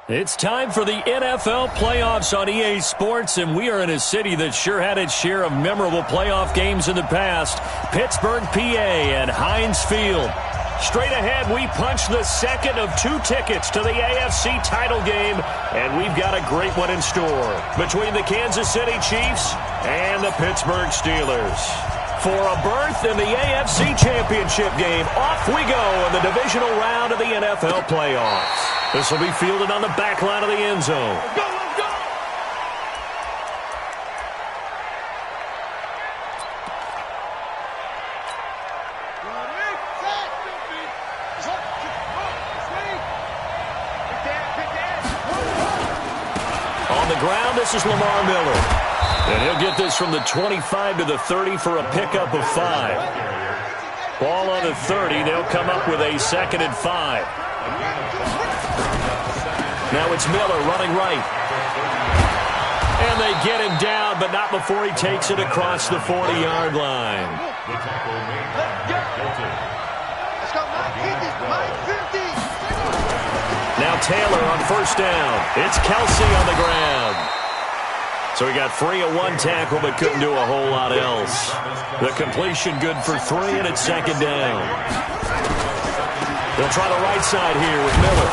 It's time for the NFL playoffs on EA Sports, and we are in a city that sure had its share of memorable playoff games in the past, Pittsburgh, PA, and Heinz Field. Straight ahead, we punch the second of two tickets to the AFC title game, and we've got a great one in store between the Kansas City Chiefs and the Pittsburgh Steelers. For a berth in the AFC Championship game, off we go in the divisional round of the NFL playoffs. This will be fielded on the back line of the end zone. Let's go, let's go! On the ground, this is Lamar Miller. And he'll get this from the 25 to the 30 for a pickup of 5. Ball on the 30. They'll come up with a 2nd and 5. Now it's Miller running right. And they get him down, but not before he takes it across the 40-yard line. Now Taylor on first down. It's Kelsey on the ground. So he got free of one tackle, but couldn't do a whole lot else. The completion good for 3, and it's 2nd down. They'll try the right side here with Miller.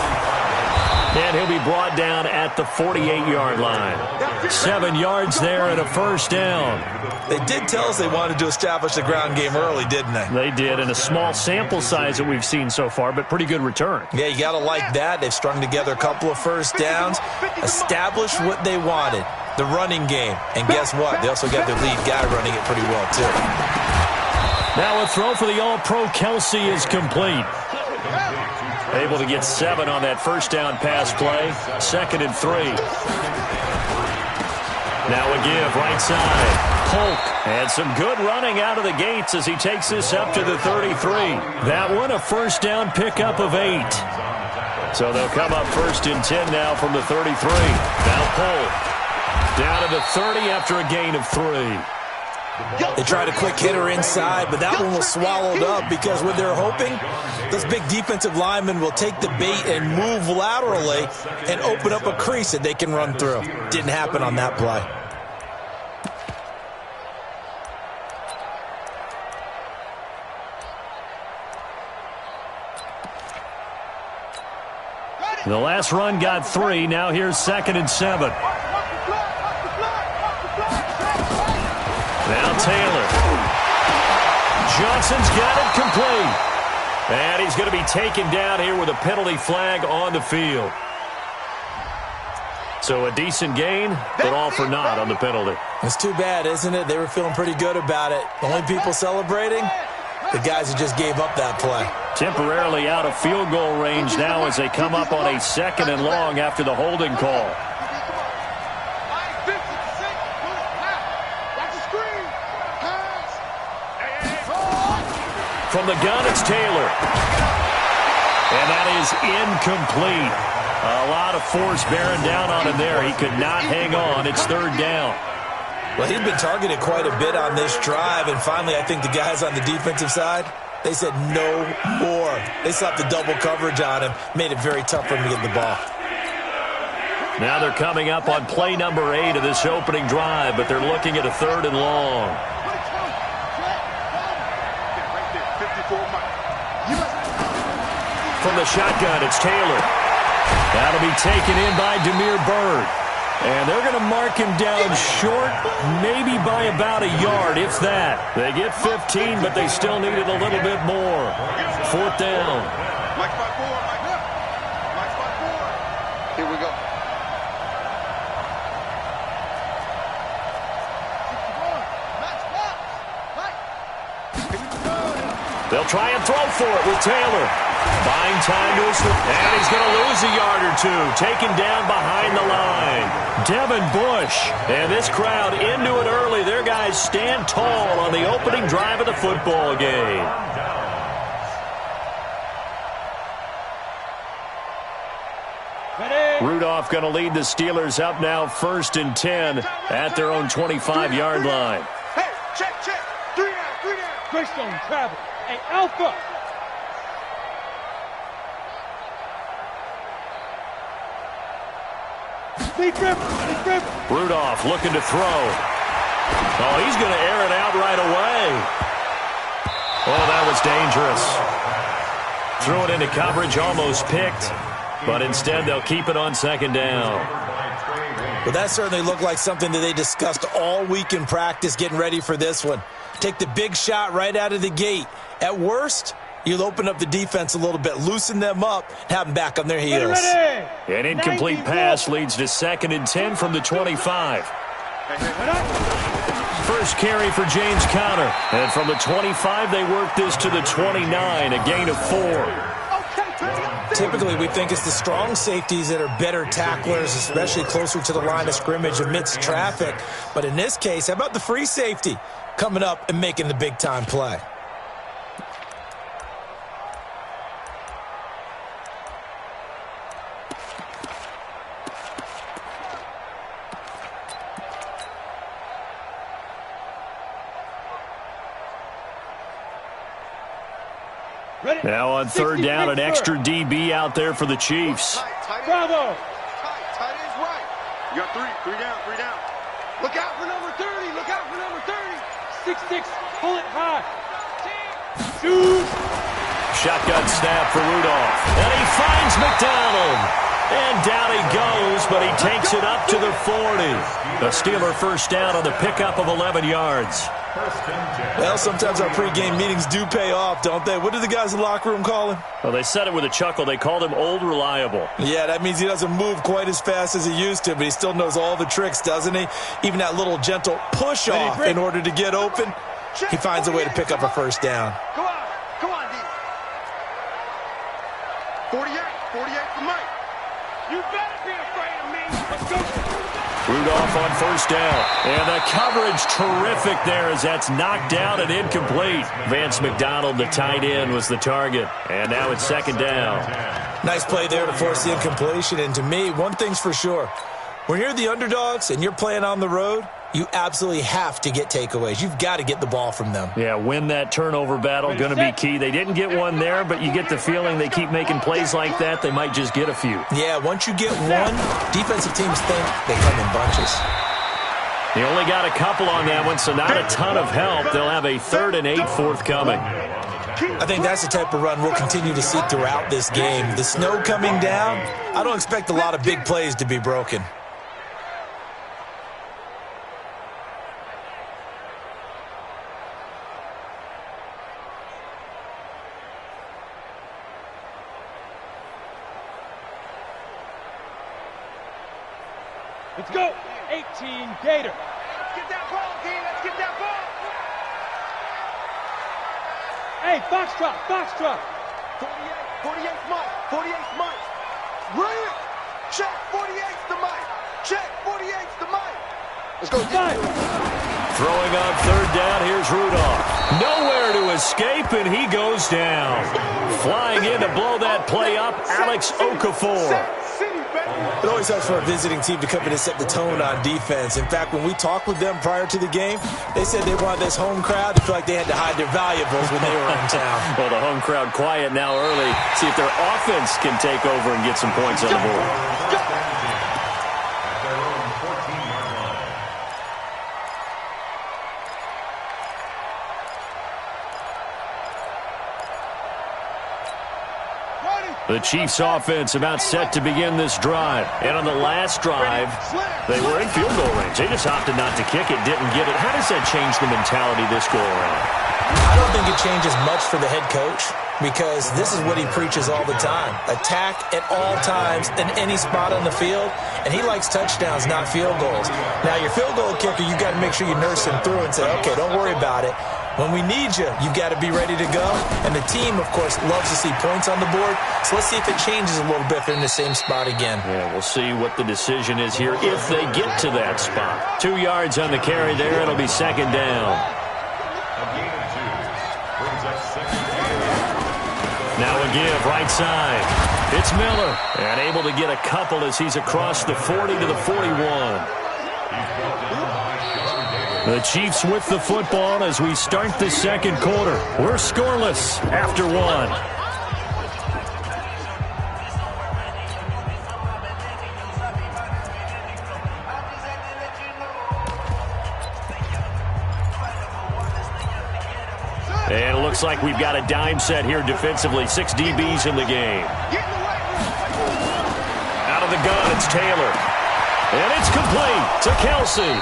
And he'll be brought down at the 48-yard line. 7 yards there and a first down. They did tell us they wanted to establish the ground game early, didn't they? They did, in a small sample size that we've seen so far, but pretty good return. Yeah, you got to like that. They've strung together a couple of first downs, established what they wanted, the running game. And guess what? They also got their lead guy running it pretty well, too. Now a throw for the All-Pro Kelsey is complete. Able to get 7 on that first down pass play. 2nd and 3. Now a give right side. Polk, and some good running out of the gates as he takes this up to the 33. That one a first down pickup of 8. So they'll come up 1st and 10 now from the 33. Now Polk down to the 30 after a gain of 3. They tried a quick hitter inside, but that one was swallowed up because what they're hoping, those big defensive linemen will take the bait and move laterally and open up a crease that they can run through. Didn't happen on that play. The last run got 3. Now here's 2nd and 7. Now Taylor. Johnson's got it complete. And he's going to be taken down here with a penalty flag on the field. So a decent gain, but all for naught on the penalty. It's too bad, isn't it? They were feeling pretty good about it. The only people celebrating, the guys who just gave up that play. Temporarily out of field goal range now as they come up on a 2nd and long after the holding call. From the gun, it's Taylor. And that is incomplete. A lot of force bearing down on him there. He could not hang on. It's 3rd down. Well, he's been targeted quite a bit on this drive, and finally I think the guys on the defensive side, they said no more. They slapped the double coverage on him, made it very tough for him to get the ball. Now they're coming up on play number 8 of this opening drive, but they're looking at a 3rd and long. From the shotgun, it's Taylor. That'll be taken in by Damiere Byrd. And they're going to mark him down short, maybe by about a yard, if that. They get 15, but they still needed a little bit more. 4th down. Here we go. They'll try and throw for it with Taylor. Buying time to his, and he's going to lose a yard or 2. Taken down behind the line. Devin Bush. And this crowd into it early. Their guys stand tall on the opening drive of the football game. Rudolph going to lead the Steelers up now 1st and 10 at their own 25-yard line. Hey, check. 3 down. Greystone, travel. Hey, Alpha. Rudolph looking to throw. Oh, he's going to air it out right away. Oh, that was dangerous. Threw it into coverage, almost picked. But instead, they'll keep it on second down. Well, that certainly looked like something that they discussed all week in practice getting ready for this one. Take the big shot right out of the gate. At worst, you'll open up the defense a little bit, loosen them up, have them back on their heels. An incomplete pass leads to 2nd and 10 from the 25. First carry for James Conner. And from the 25, they work this to the 29, a gain of 4. Typically, we think it's the strong safeties that are better tacklers, especially closer to the line of scrimmage amidst traffic. But in this case, how about the free safety coming up and making the big-time play? Now on 3rd down, an extra DB out there for the Chiefs. Bravo. Tight end's right. You got three down. Look out for number 30. Look out for number 30. 6-6. Pull it high. Shoot. Shotgun snap for Rudolph. And he finds McDonald. And down he goes, but he takes it up to the 40. The Steeler first down on the pickup of 11 yards. Well, sometimes our pregame meetings do pay off, don't they? What did the guys in the locker room call him? Well, they said it with a chuckle. They called him Old Reliable. Yeah, that means he doesn't move quite as fast as he used to, but he still knows all the tricks, doesn't he? Even that little gentle push-off in order to get open, he finds a way to pick up a first down. Come on, D. 48 for Mike. You better be afraid of me. Let's go. Rudolph on first down. And the coverage terrific there as that's knocked down and incomplete. Vance McDonald, the tight end, was the target. And now it's 2nd down. Nice play there to force the incompletion. And to me, one thing's for sure. When you're the underdogs and you're playing on the road, you absolutely have to get takeaways. You've got to get the ball from them. Yeah, win that turnover battle, going to be key. They didn't get one there, but you get the feeling they keep making plays like that, they might just get a few. Yeah, once you get one, defensive teams think they come in bunches. They only got a couple on that one, so not a ton of help. They'll have a 3rd and 8 forthcoming. I think that's the type of run we'll continue to see throughout this game. The snow coming down, I don't expect a lot of big plays to be broken. Let's go. 18 Gator. Let's get that ball, D. Let's get that ball. Hey, Foxtrot. 48's Mike. Run it. Check. 48's the Mike. Check. 48's the Mike. Let's go. Throwing on 3rd down, here's Rudolph. Nowhere to escape, and he goes down. Flying in to blow that play up, Alex Okafor. It always helps for a visiting team to come in and set the tone on defense. In fact, when we talked with them prior to the game, they said they wanted this home crowd to feel like they had to hide their valuables when they were in town. Well, the home crowd quiet now early. See if their offense can take over and get some points on the board. The Chiefs offense about set to begin this drive. And on the last drive, they were in field goal range. They just opted not to kick it, didn't get it. How does that change the mentality this go around? I don't think it changes much for the head coach because this is what he preaches all the time. Attack at all times in any spot on the field. And he likes touchdowns, not field goals. Now, your field goal kicker, you've got to make sure you nurse him through and say, okay, don't worry about it. When we need you, you've got to be ready to go. And the team, of course, loves to see points on the board. So let's see if it changes a little bit if they're in the same spot again. Yeah, we'll see what the decision is here if they get to that spot. 2 yards on the carry there. It'll be 2nd down. Now a give, right side. It's Miller. And able to get a couple as he's across the 40 to the 41. The Chiefs with the football as we start the 2nd quarter. We're scoreless after 1. And it looks like we've got a dime set here defensively. 6 DBs in the game. Out of the gun, it's Taylor. And it's complete to Kelsey.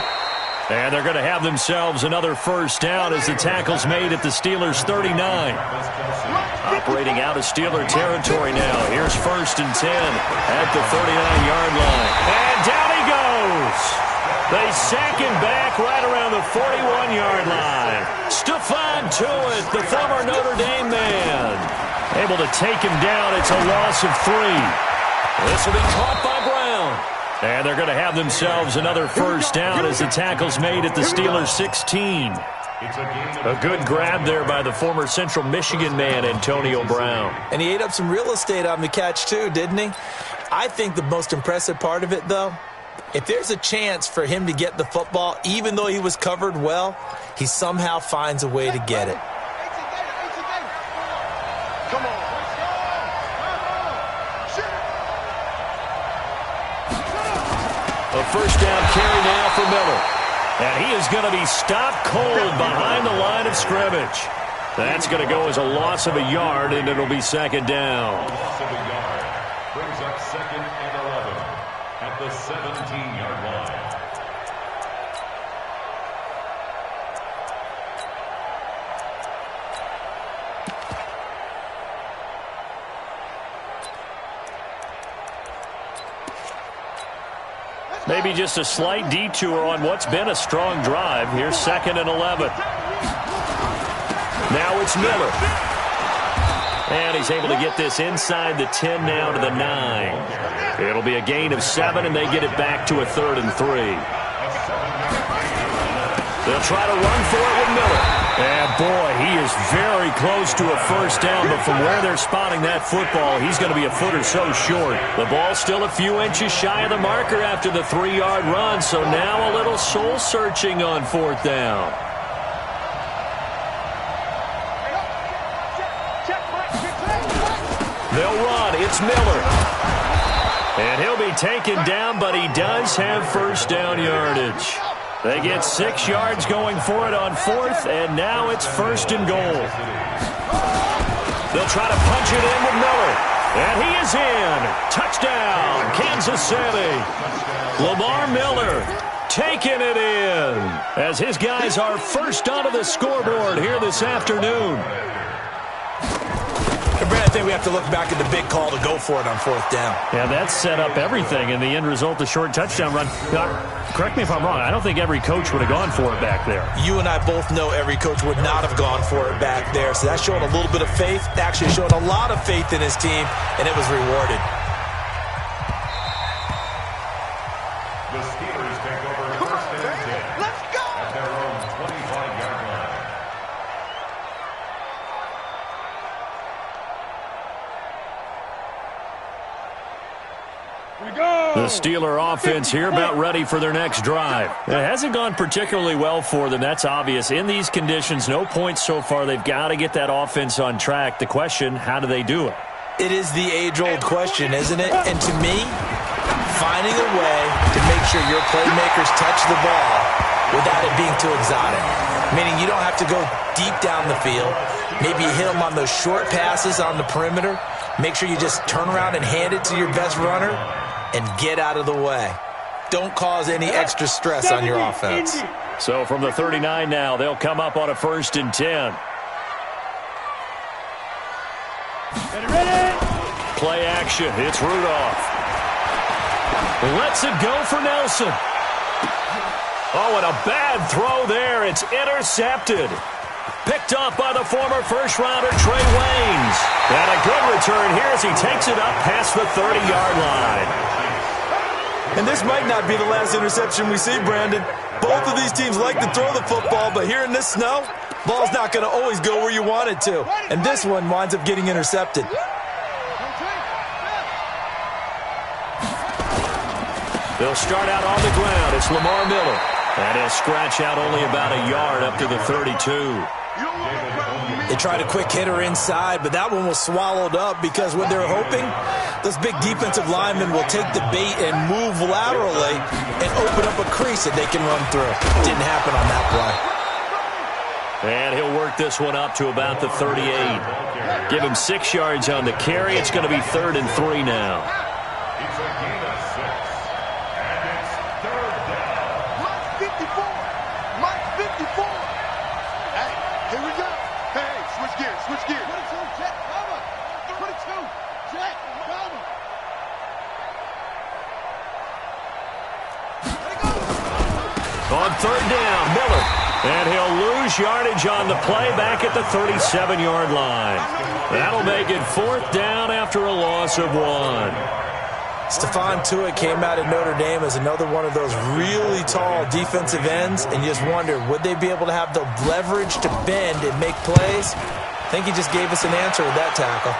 And they're going to have themselves another first down as the tackle's made at the Steelers' 39. Operating out of Steeler territory now. Here's 1st and 10 at the 39-yard line. And down he goes. They sack him back right around the 41-yard line. Stephon Tuitt, the former Notre Dame man, able to take him down. It's a loss of 3. This will be caught by Brown. And they're going to have themselves another first down as the tackle's made at the Steelers' 16. A good grab there by the former Central Michigan man, Antonio Brown. And he ate up some real estate on the catch, too, didn't he? I think the most impressive part of it, though, if there's a chance for him to get the football, even though he was covered well, he somehow finds a way to get it. Come on. A first down carry now for Miller. And he is going to be stopped cold behind the line of scrimmage. That's going to go as a loss of a yard, and it'll be 2nd down. Loss of a yard brings up 2nd and 11 at the 17-yard line. Maybe just a slight detour on what's been a strong drive. Here's 2nd and 11. Now it's Miller. And he's able to get this inside the 10 now to the 9. It'll be a gain of 7, and they get it back to a 3rd and 3. They'll try to run for it with Miller. And, boy, he is very close to a first down, but from where they're spotting that football, he's going to be a foot or so short. The ball's still a few inches shy of the marker after the 3-yard run, so now a little soul-searching on 4th down. They'll run. It's Miller. And he'll be taken down, but he does have first down yardage. They get 6 yards going for it on 4th, and now it's 1st and goal. They'll try to punch it in with Miller. And he is in. Touchdown, Kansas City. Lamar Miller taking it in as his guys are first onto the scoreboard here this afternoon. Brad, I think we have to look back at the big call to go for it on 4th down. Yeah, that set up everything in the end result, the short touchdown run. Correct me if I'm wrong. I don't think every coach would have gone for it back there. You and I both know every coach would not have gone for it back there. So that's showing a little bit of faith, actually showing a lot of faith in his team, and it was rewarded. The Steelers take over 1st and 10. Let's go. At their own 25-yard line. We go. The Steeler offense here about ready for their next drive. It hasn't gone particularly well for them. That's obvious. In these conditions, no points so far. They've got to get that offense on track. The question, how do they do it? It is the age-old question, isn't it? And to me, finding a way to make sure your playmakers touch the ball without it being too exotic. Meaning you don't have to go deep down the field. Maybe you hit them on those short passes on the perimeter. Make sure you just turn around and hand it to your best runner and get out of the way. Don't cause any extra stress on your offense. So from the 39 now, they'll come up on a 1st and 10. Ready? Play action. It's Rudolph. Lets it go for Nelson. Oh, and a bad throw there. It's intercepted. Picked off by the former first-rounder Trey Waynes. And a good return here as he takes it up past the 30-yard line. And this might not be the last interception we see, Brandon. Both of these teams like to throw the football, but here in this snow, ball's not going to always go where you want it to. And this one winds up getting intercepted. They'll start out on the ground. It's Lamar Miller. And he'll scratch out only about a yard up to the 32. They tried a quick hitter inside, but that one was swallowed up because what they're hoping, those big defensive linemen will take the bait and move laterally and open up a crease that they can run through. Didn't happen on that play. And he'll work this one up to about the 38. Give him 6 yards on the carry. It's going to be 3rd and 3 now. It's a gain of 6. And it's 3rd down. Mike 54. Mike 54. Hey, here we go. Hey, switch gears, switch gears. 22, jet, cover. 22, jet, cover. On 3rd down, Miller. And he'll lose yardage on the play back at the 37-yard line. That'll make it 4th down after a loss of 1. Stephon Tuitt came out of Notre Dame as another one of those really tall defensive ends, and you just wonder, would they be able to have the leverage to bend and make plays? I think he just gave us an answer with that tackle.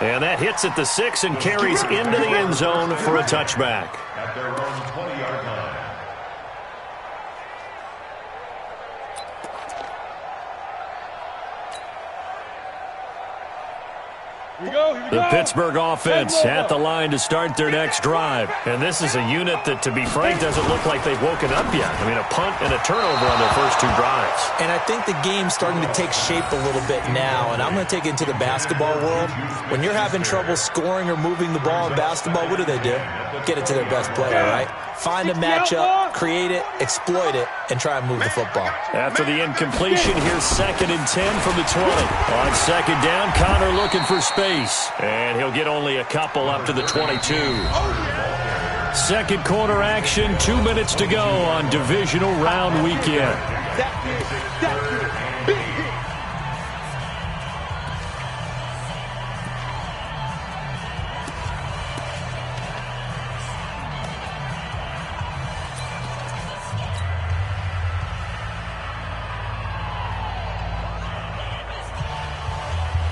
And that hits at the 6 and carries into the end zone for a touchback. At their own 20-yard line. Here we go, here we go. The Pittsburgh offense at the line to start their next drive. And this is a unit that, to be frank, doesn't look like they've woken up yet. I mean, a punt and a turnover on their first 2 drives. And I think the game's starting to take shape a little bit now, and I'm going to take it into the basketball world. When you're having trouble scoring or moving the ball in basketball, what do? Get it to their best player, right? Find a matchup, create it, exploit it, and try and move the football. After the incompletion, here's 2nd and 10 from the 20. On 2nd down, Connor looking for space. And he'll get only a couple up to the 22. Second quarter action, 2 minutes to go on divisional round weekend.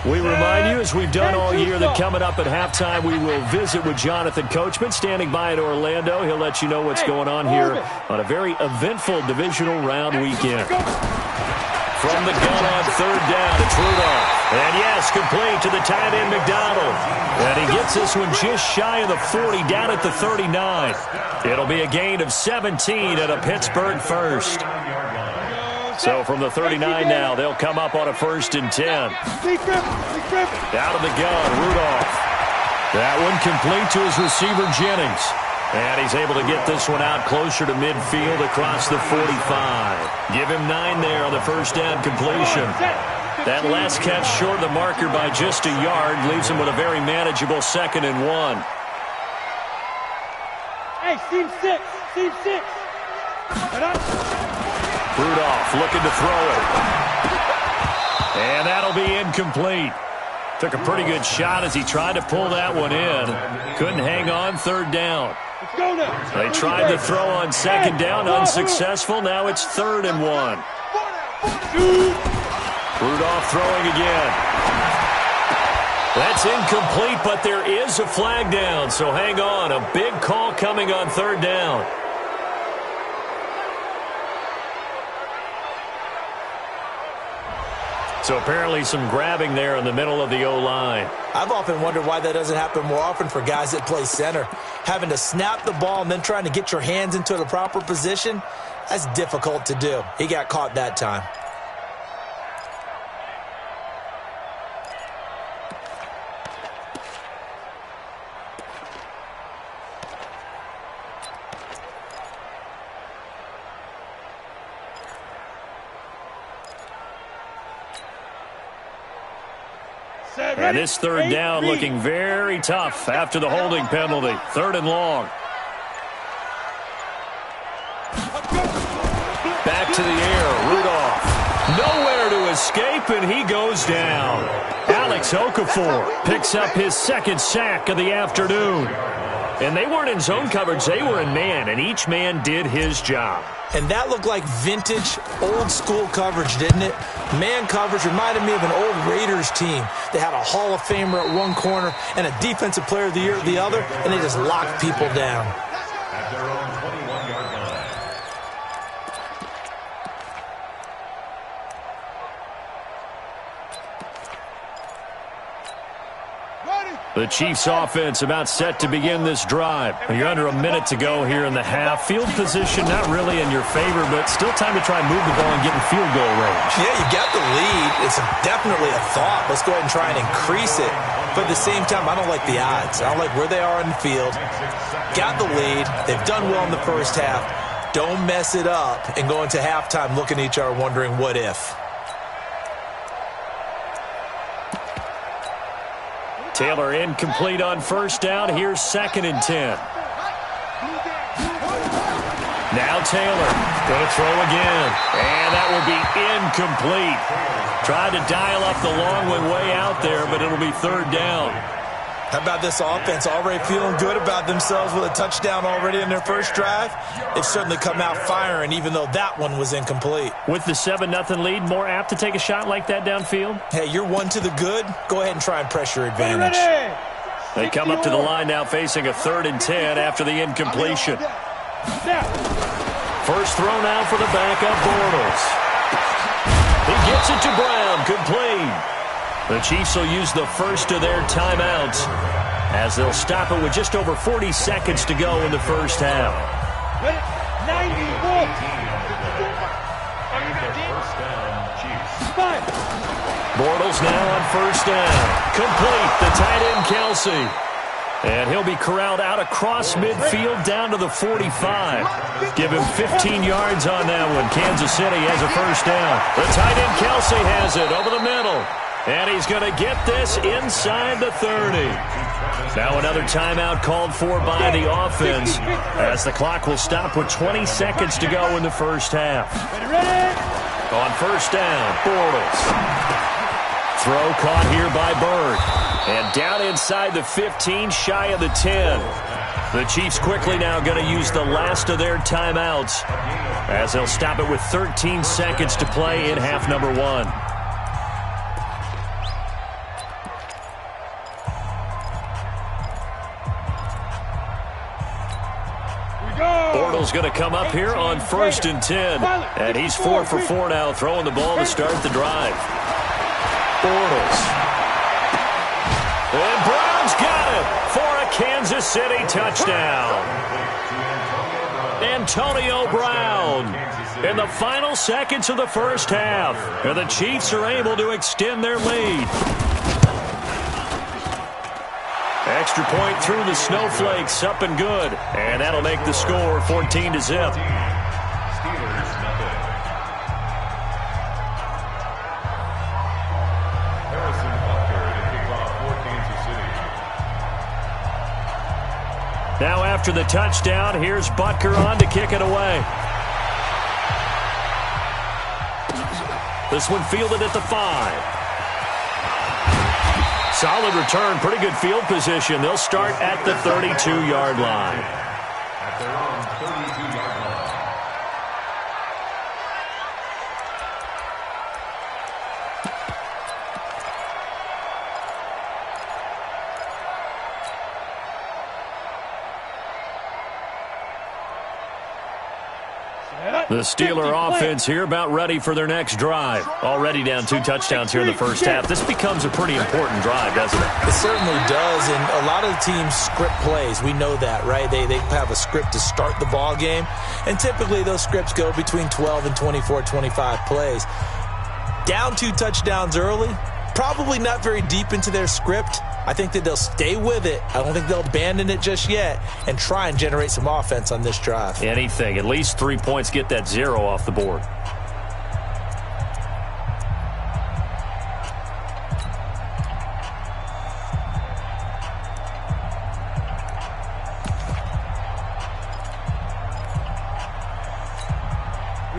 We remind you, as we've done all year, that coming up at halftime, we will visit with Jonathan Coachman, standing by in Orlando. He'll let you know what's going on here on a very eventful divisional round weekend. From the gun on 3rd down, it's Rudolph. And yes, complete to the tight end, McDonald. And he gets this one just shy of the 40, down at the 39. It'll be a gain of 17 at a Pittsburgh first. So from the 39 now, they'll come up on a 1st and 10. Out of the gun, Rudolph. That one complete to his receiver, Jennings. And he's able to get this one out closer to midfield across the 45. Give him 9 there on the 1st down completion. That last catch short of the marker by just a yard leaves him with a very manageable 2nd and 1. Hey, seam 6, seam 6. Rudolph looking to throw it. And that'll be incomplete. Took a pretty good shot as he tried to pull that one in. Couldn't hang on 3rd down. They tried to throw on 2nd down, unsuccessful. Now it's 3rd and 1. Rudolph throwing again. That's incomplete, but there is a flag down, so hang on. A big call coming on 3rd down. So apparently some grabbing there in the middle of the O-line. I've often wondered why that doesn't happen more often for guys that play center. Having to snap the ball and then trying to get your hands into the proper position, that's difficult to do. He got caught that time. And this 3rd down looking very tough after the holding penalty. 3rd and long. Back to the air, Rudolph. Nowhere to escape, and he goes down. Alex Okafor picks up his 2nd sack of the afternoon. And they weren't in zone coverage, they were in man, and each man did his job. And that looked like vintage, old-school coverage, didn't it? Man coverage reminded me of an old Raiders team. They had a Hall of Famer at one corner and a Defensive Player of the Year at the other, and they just locked people down. At their own 21-yard line. The Chiefs offense about set to begin this drive. You're under a minute to go here in the half. Field position not really in your favor, but still time to try and move the ball and get in field goal range. Yeah, you got the lead. It's definitely a thought. Let's go ahead and try and increase it. But at the same time, I don't like the odds. I don't like where they are in the field. Got the lead. They've done well in the first half. Don't mess it up and go into halftime looking at each other wondering what if. Taylor incomplete on first down. Here's 2nd and 10. Now Taylor going to throw again. And that will be incomplete. Tried to dial up the long one way out there, but it'll be 3rd down. How about this offense already feeling good about themselves with a touchdown already in their first drive? They've certainly come out firing, even though that one was incomplete. With the 7-0 lead, more apt to take a shot like that downfield? Hey, you're one to the good. Go ahead and try and press your advantage. They come up to the line now facing a 3rd and 10 after the incompletion. First throw now for the backup, Bortles. He gets it to Brown, complete. The Chiefs will use the first of their timeouts as they'll stop it with just over 40 seconds to go in the first half. 94. Bortles now on first down. Complete, the tight end Kelsey. And he'll be corralled out across midfield down to the 45. Give him 15 yards on that one. Kansas City has a first down. The tight end Kelsey has it over the middle. And he's going to get this inside the 30. Now another timeout called for by the offense as the clock will stop with 20 seconds to go in the first half. On first down, Bortles. Throw caught here by Bird. And down inside the 15, shy of the 10. The Chiefs quickly now going to use the last of their timeouts as they'll stop it with 13 seconds to play in half number 1. Bortles going to come up here on 1st and 10. And he's 4 for 4 now, throwing the ball to start the drive. Bortles. And Brown's got it for a Kansas City touchdown. Antonio Brown in the final seconds of the first half. And the Chiefs are able to extend their lead. Extra point through the snowflakes, up and good. And that'll make the score 14-0. Now after the touchdown, here's Butker on to kick it away. This one fielded at the 5. Solid return, pretty good field position. They'll start at the 32-yard line. At their own 32-yard line. The Steeler offense here about ready for their next drive. Already down 2 touchdowns here in the first half. This becomes a pretty important drive, doesn't it? It certainly does, and a lot of the teams script plays. We know that, right? They have a script to start the ball game, and typically those scripts go between 12 and 24, 25 plays. Down 2 touchdowns early, probably not very deep into their script. I think that they'll stay with it. I don't think they'll abandon it just yet and try and generate some offense on this drive. Anything. At least 3 points, get that 0 off the board.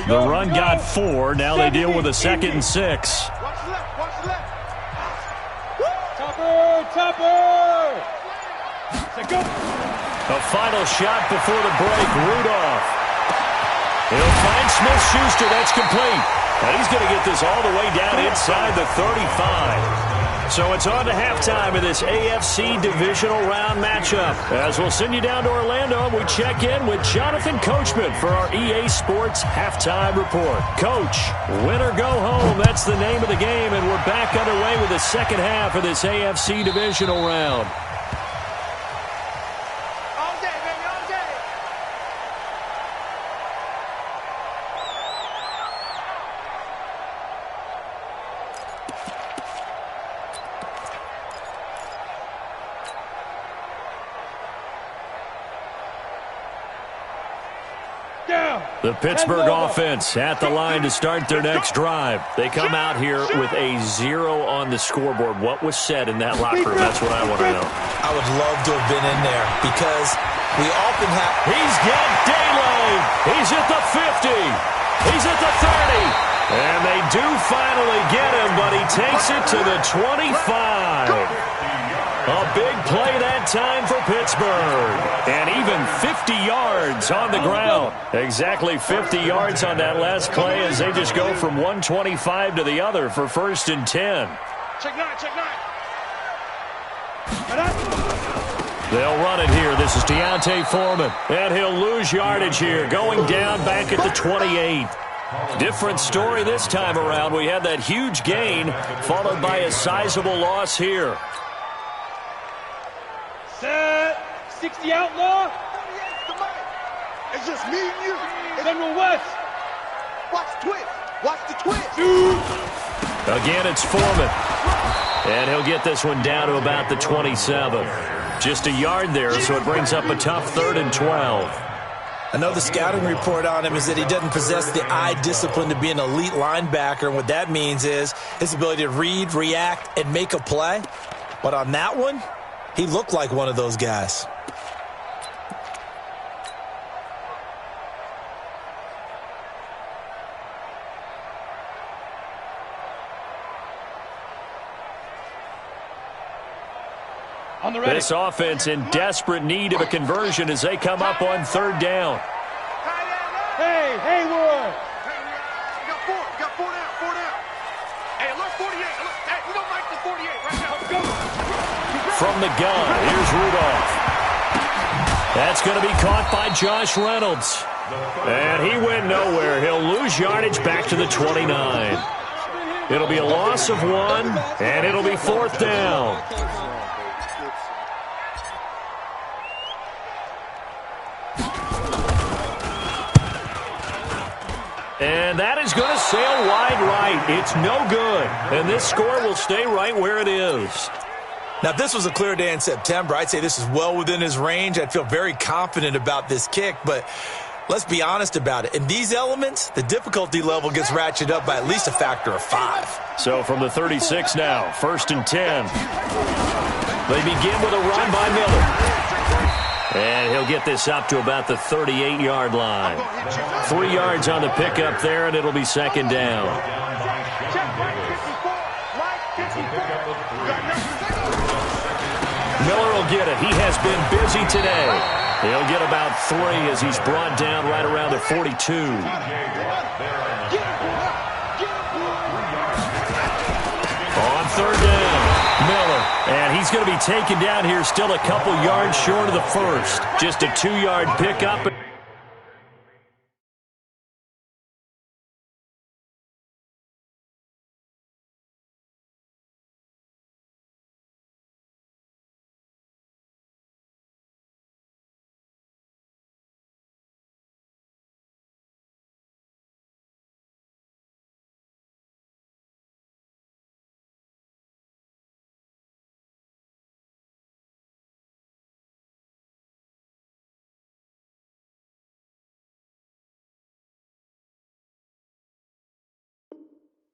The run got 4. Now they deal with a 2nd and 6. Topper! A final shot before the break. Rudolph. He'll find Smith-Schuster. That's complete. And he's going to get this all the way down inside the 35. So it's on to halftime of this AFC divisional round matchup. As we'll send you down to Orlando, we check in with Jonathan Coachman for our EA Sports Halftime Report. Coach, win or go home, that's the name of the game, and we're back underway with the second half of this AFC divisional round. The Pittsburgh offense at the line to start their next drive. They come out here with a 0 on the scoreboard. What was said in that locker room? That's what I want to know. I would love to have been in there because we often have... He's got daylight. He's at the 50. He's at the 30. And they do finally get him, but he takes it to the 25. A big play that time for Pittsburgh. And even 50 yards on the ground. Exactly 50 yards on that last play as they just go from 125 to the other for 1st and 10. Check nine, check nine. They'll run it here. This is Deontay Foreman. And he'll lose yardage here. Going down back at the 28. Different story this time around. We had that huge gain followed by a sizable loss here. Set. 60 outlaw. It's just me and you. General West. Watch the twist. Watch the twist. Again, it's Foreman. And he'll get this one down to about the 27. Just a yard there, so it brings up a tough 3rd and 12. I know the scouting report on him is that he doesn't possess the eye discipline to be an elite linebacker. And what that means is his ability to read, react, and make a play. But on that one, he looked like one of those guys. On the ready. This offense in desperate need of a conversion as they come up on 3rd down. Hey, Hayward. Got four down, four down. Hey, look, 48. Look, hey, we don't like the 48 right now. Let's go. From the gun, here's Rudolph. That's going to be caught by Josh Reynolds. And he went nowhere. He'll lose yardage back to the 29. It'll be a loss of 1, and it'll be 4th down. And that is going to sail wide right. It's no good. And this score will stay right where it is. Now, if this was a clear day in September, I'd say this is well within his range. I'd feel very confident about this kick, but let's be honest about it. In these elements, the difficulty level gets ratcheted up by at least a factor of 5. So from the 36 now, 1st and 10. They begin with a run by Miller. And he'll get this up to about the 38-yard line. 3 yards on the pickup there, and it'll be 2nd down. Miller will get it. He has been busy today. He'll get about 3 as he's brought down right around the 42. On 3rd down, Miller. And he's going to be taken down here still a couple yards short of the 1st. Just a 2-yard pickup.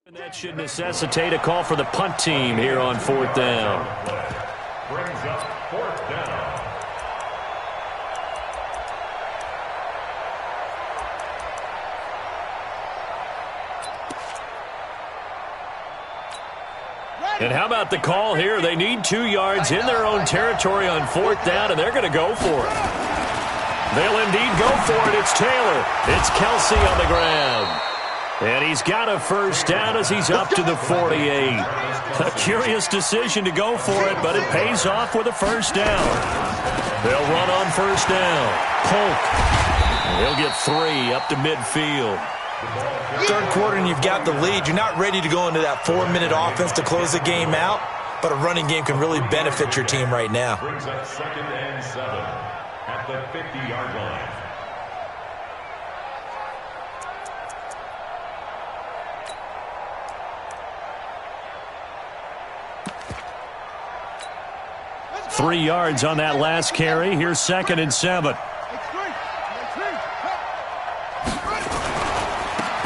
And that should necessitate a call for the punt team here on 4th down. Brings up 4th down. And how about the call here? They need 2 yards in their own territory on 4th down, and they're going to go for it. They'll indeed go for it. It's Taylor. It's Kelsey on the ground. And he's got a 1st down as he's up to the 48. A curious decision to go for it, but it pays off with a 1st down. They'll run on 1st down. Polk. He'll get 3 up to midfield. 3rd quarter and you've got the lead. You're not ready to go into that 4-minute offense to close the game out, but a running game can really benefit your team right now. Brings up 2nd and 7 at the 50-yard line. Three yards on that last carry. Here's 2nd and 7.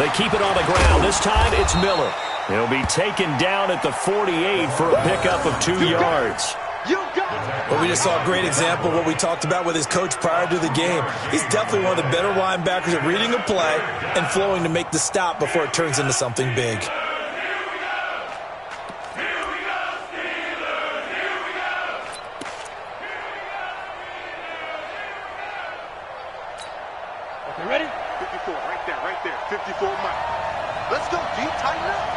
They keep it on the ground. This time it's Miller. He'll be taken down at the 48 for a pickup of 2 yards. Well, we just saw a great example of what we talked about with his coach prior to the game. He's definitely one of the better linebackers at reading a play and flowing to make the stop before it turns into something big. Okay, ready? 54, right there. 54 Mike. Let's go, deep, tighten up.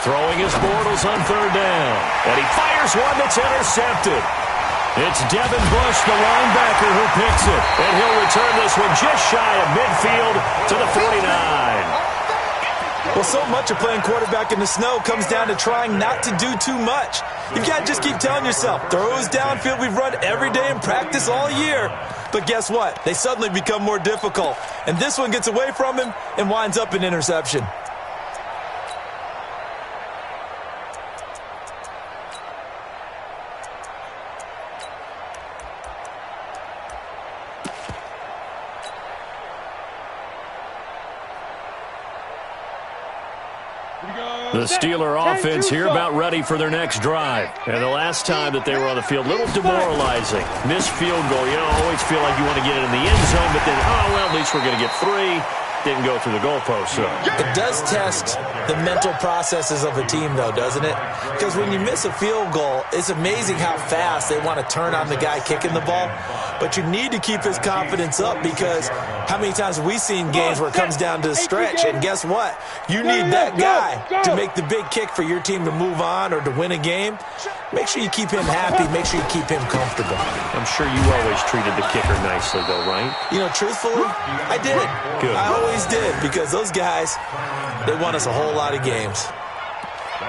Throwing his Bortles on 3rd down. And he fires one that's intercepted. It's Devin Bush, the linebacker, who picks it. And he'll return this one just shy of midfield to the 49. Well, so much of playing quarterback in the snow comes down to trying not to do too much. You've got to just keep telling yourself, throws downfield we've run every day in practice all year. But guess what? They suddenly become more difficult. And this one gets away from him and winds up an interception. The Steeler offense here about ready for their next drive. And the last time that they were on the field, a little demoralizing. Missed field goal. You always feel like you want to get it in the end zone, but then, oh, well, at least we're going to get 3. Didn't go through the goalpost, so. It does test the mental processes of a team, though, doesn't it? Because when you miss a field goal, it's amazing how fast they want to turn on the guy kicking the ball. But you need to keep his confidence up, because how many times have we seen games where it comes down to the stretch? And guess what? You need that guy to make the big kick for your team to move on or to win a game. Make sure you keep him happy. Make sure you keep him comfortable. I'm sure you always treated the kicker nicely, though, right? You know, truthfully, I did. Good. I always did, because those guys, they won us a whole lot of games.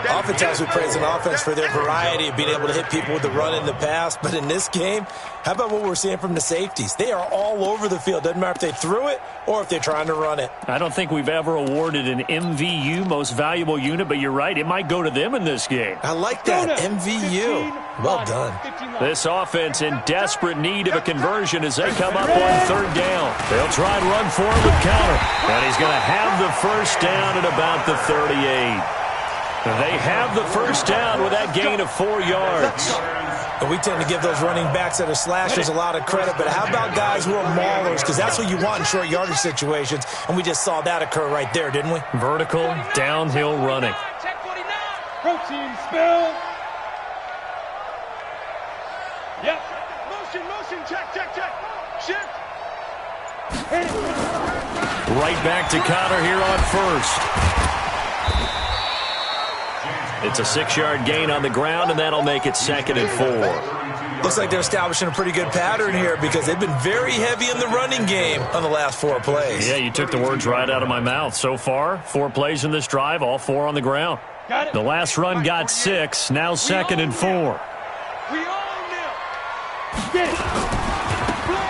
Oftentimes we praise an offense for their variety of being able to hit people with the run in the pass, but in this game, how about what we're seeing from the safeties? They are all over the field. Doesn't matter if they threw it or if they're trying to run it. I don't think we've ever awarded an MVU, most valuable unit, but you're right, it might go to them in this game. I like that, MVU. Well done. This offense in desperate need of a conversion as they come up on 3rd down. They'll try and run for it with counter, and he's going to have the first down at about the 38. They have the first down with that gain of 4 yards. And we tend to give those running backs that are slashers a lot of credit, but how about guys who are maulers? Because that's what you want in short yardage situations, and we just saw that occur right there, didn't we? Vertical, downhill running. Protein spill. Yep. Motion, check. Shift. Right back to Connor here on 1st. It's a 6-yard gain on the ground, and that'll make it 2nd and 4. Looks like they're establishing a pretty good pattern here, because they've been very heavy in the running game on the last 4 plays. Yeah, you took the words right out of my mouth. So far, 4 plays in this drive, all 4 on the ground. Got it. The last run got 6, now 2nd and 4. We own them. Get it.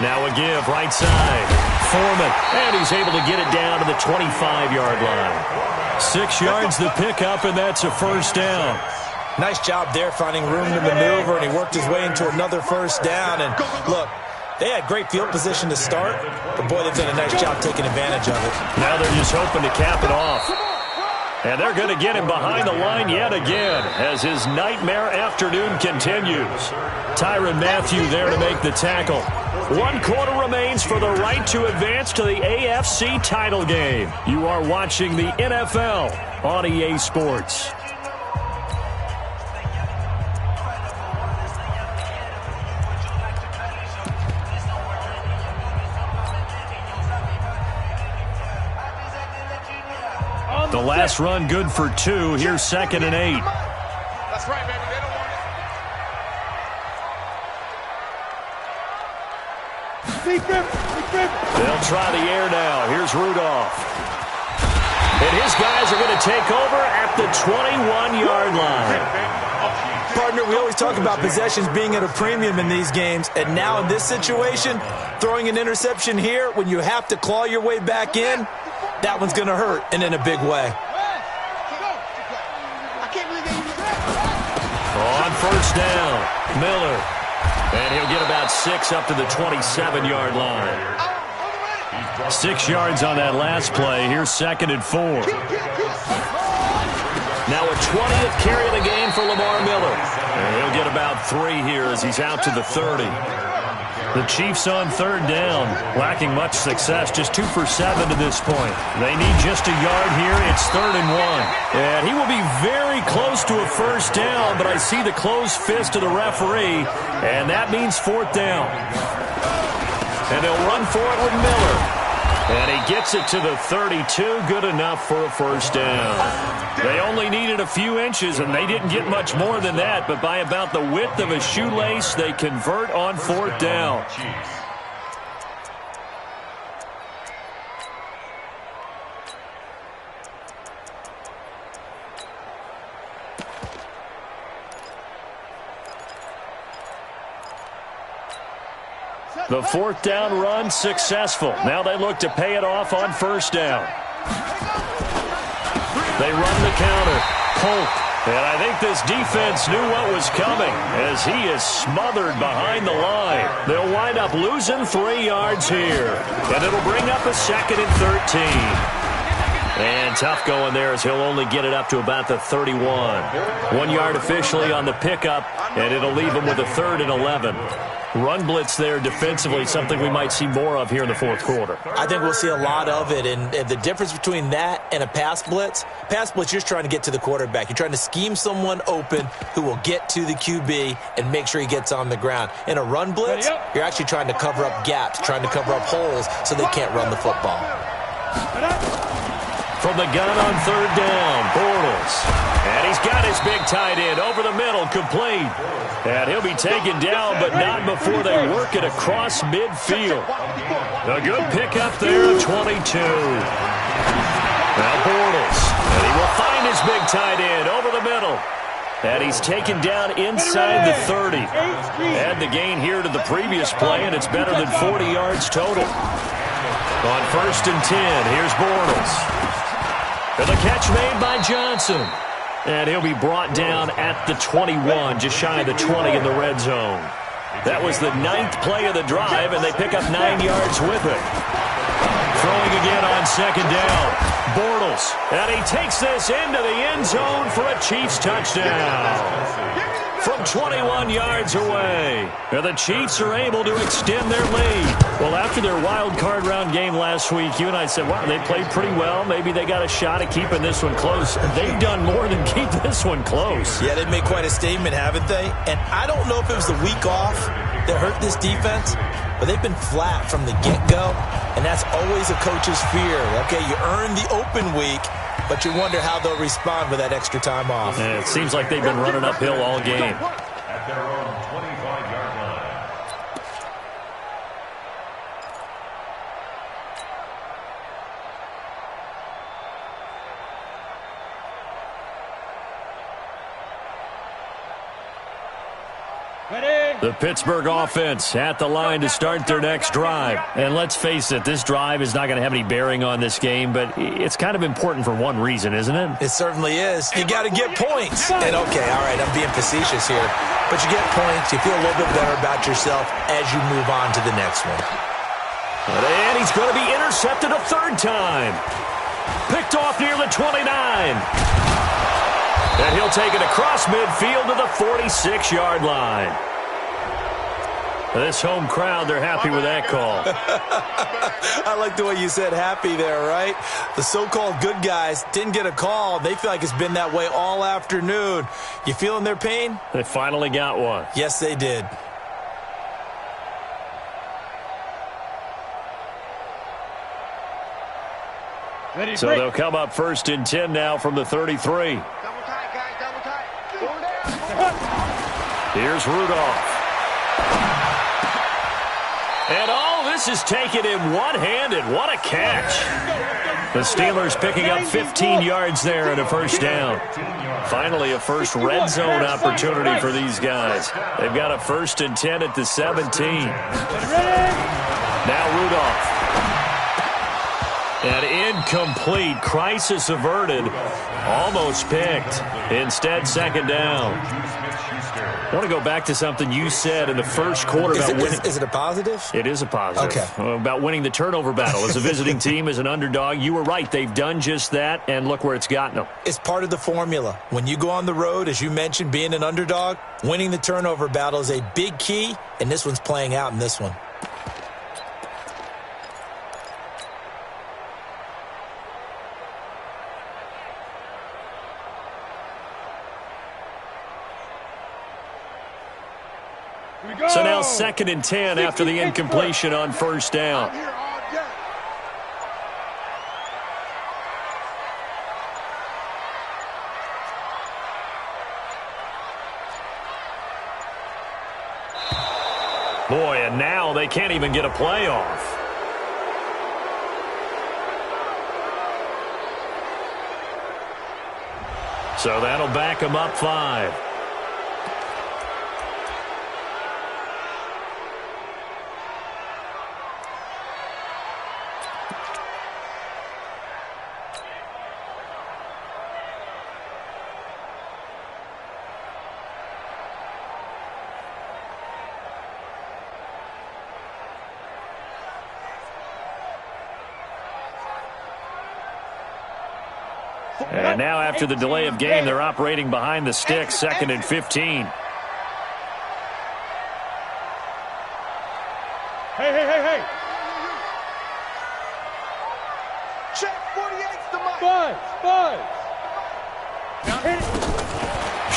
Now a give, right side. Foreman, and he's able to get it down to the 25-yard line. 6 yards the pickup, and that's a first down. Nice job there finding room to maneuver, and he worked his way into another first down. And look, they had great field position to start, but boy, they've done a nice job taking advantage of it. Now they're just hoping to cap it off. And they're going to get him behind the line yet again as his nightmare afternoon continues. Tyrann Mathieu there to make the tackle. 1 quarter remains for the right to advance to the AFC title game. You are watching the NFL on EA Sports. The last run good for 2. Here's 2nd and 8. That's right, baby. They don't want it. They'll try the air now. Here's Rudolph. And his guys are going to take over at the 21-yard line. Partner, we always talk about possessions being at a premium in these games, and now in this situation, throwing an interception here when you have to claw your way back in, that one's going to hurt, and in a big way. On first down, Miller. And he'll get about 6 up to the 27-yard line. 6 yards on that last play. Here's 2nd and 4. Now a 20th carry of the game for Lamar Miller. And he'll get about 3 here as he's out to the 30. The Chiefs on 3rd down, lacking much success, just 2 for 7 to this point. They need just a yard here. It's 3rd and 1. And he will be very close to a 1st down, but I see the closed fist of the referee, and that means 4th down. And they'll run for it with Miller. And he gets it to the 32, good enough for a 1st down. They only needed a few inches, and they didn't get much more than that, but by about the width of a shoelace, they convert on 4th down. The 4th down run successful. Now they look to pay it off on 1st down. They run the counter. Polk. And I think this defense knew what was coming as he is smothered behind the line. They'll wind up losing 3 yards here. And it'll bring up a 2nd and 13. And tough going there as he'll only get it up to about the 31. 1 yard officially on the pickup, and it'll leave him with a 3rd and 11. Run blitz there defensively, something we might see more of here in the 4th quarter. I think we'll see a lot of it, and the difference between that and a pass blitz, you're just trying to get to the quarterback. You're trying to scheme someone open who will get to the QB and make sure he gets on the ground. In a run blitz, you're actually trying to cover up gaps, trying to cover up holes so they can't run the football. From the gun on 3rd down, Bortles. And he's got his big tight end over the middle, complete. And he'll be taken down, but not before they work it across midfield. A good pickup there of 22. Now Bortles. And he will find his big tight end over the middle. And he's taken down inside the 30. Add the gain here to the previous play, and it's better than 40 yards total. On 1st and 10, here's Bortles. And the catch made by Johnson. And he'll be brought down at the 21, just shy of the 20 in the red zone. That was the 9th play of the drive, and they pick up 9 yards with it. Throwing again on 2nd down. Bortles. And he takes this into the end zone for a Chiefs touchdown. From 21 yards away. And the Chiefs are able to extend their lead. Well, after their wild card round game last week, you and I said, wow, they played pretty well. Maybe they got a shot at keeping this one close. They've done more than keep this one close. Yeah, they've made quite a statement, haven't they? And I don't know if it was the week off that hurt this defense, but they've been flat from the get-go, and that's always a coach's fear. Okay, you earn the open week, but you wonder how they'll respond with that extra time off. And it seems like they've been running uphill all game. At their own 25-yard line. The Pittsburgh offense at the line to start their next drive. And let's face it, this drive is not going to have any bearing on this game, but it's kind of important for one reason, isn't it? It certainly is. You got to get points. And okay, all right, I'm being facetious here, but you get points, you feel a little bit better about yourself as you move on to the next one. And he's going to be intercepted a 3rd time. Picked off near the 29. And he'll take it across midfield to the 46-yard line. This home crowd, they're happy with that call. I like the way you said happy there, right? The so-called good guys didn't get a call. They feel like it's been that way all afternoon. You feeling their pain? They finally got one. Yes, they did. So they'll come up 1st and 10 now from the 33. Double tight, guys, double tight. Here's Rudolph. And all this is taken in one-handed. What a catch. The Steelers picking up 15 yards there and a 1st down. Finally, a first red zone opportunity for these guys. They've got a 1st and 10 at the 17. Now Rudolph. And incomplete. Crisis averted. Almost picked. Instead, 2nd down. I want to go back to something you said in the first quarter about winning. Is it a positive? It is a positive. Okay. About winning the turnover battle. As a visiting team, as an underdog, you were right. They've done just that, and look where it's gotten them. It's part of the formula. When you go on the road, as you mentioned, being an underdog, winning the turnover battle is a big key, and this one's playing out in this one. So now 2nd and 10 after the incompletion on first down. Boy, and now they can't even get a playoff. So that'll back them up 5. And now after the delay of game, they're operating behind the sticks, 2nd and 15. Hey. Check 48's the mic. Buzz.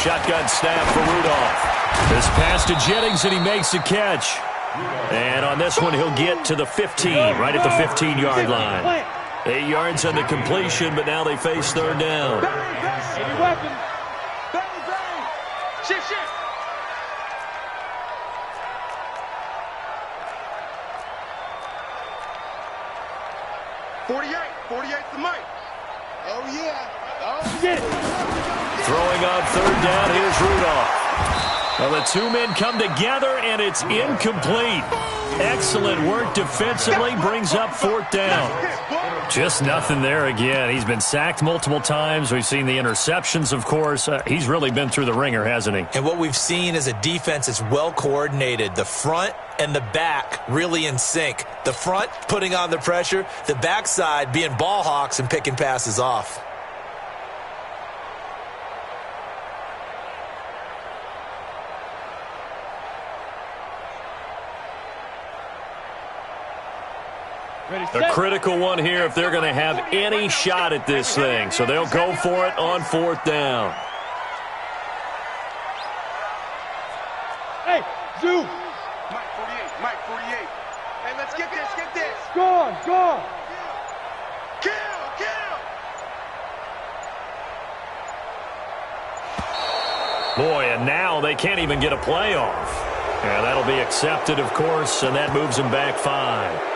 Shotgun snap for Rudolph. This pass to Jennings, and he makes the catch. And on this one, he'll get to the 15, right at the 15-yard line. 8 yards on the completion, but now they face 3rd down. Any weapon. Bang. Shit. 48's the mic. Oh, yeah. Get it. Throwing on 3rd down, here's Rudolph. Well, the two men come together, and it's incomplete. Excellent work defensively, brings up 4th down. Just nothing there again. He's been sacked multiple times. We've seen the interceptions, of course. He's really been through the ringer, hasn't he? And what we've seen is a defense that's well coordinated. The front and the back really in sync. The front putting on the pressure, the backside being ball hawks and picking passes off. A critical one here if they're going to have any shot at this thing. So they'll go for it on 4th down. Hey, Zoo. Mike 48. Hey, let's get this. Gone. Kill. Boy, and now they can't even get a playoff. Yeah, that'll be accepted, of course, and that moves them back 5.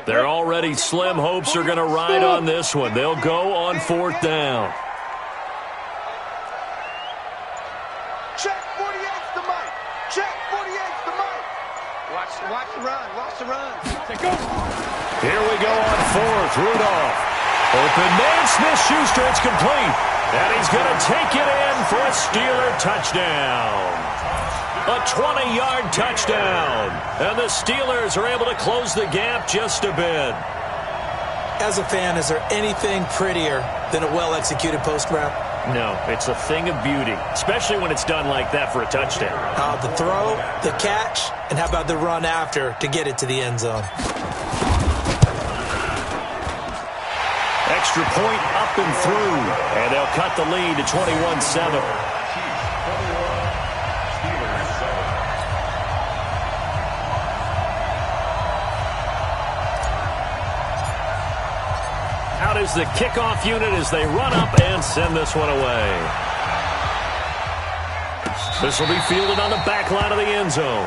They're already slim hopes are going to ride on this one. They'll go on 4th down. Check 48's the mic. Check 48's the mic. Watch the run. Take over. Here we go on 4th. Rudolph. Open man. Smith-Schuster. It's complete. And he's going to take it in for a Steeler touchdown. A 20-yard touchdown. And the Steelers are able to close the gap just a bit. As a fan, is there anything prettier than a well-executed post route? No, it's a thing of beauty, especially when it's done like that for a touchdown. The throw, the catch, and how about the run after to get it to the end zone? Extra point up and through, and they'll cut the lead to 21-7. Out is the kickoff unit as they run up and send this one away. This will be fielded on the back line of the end zone.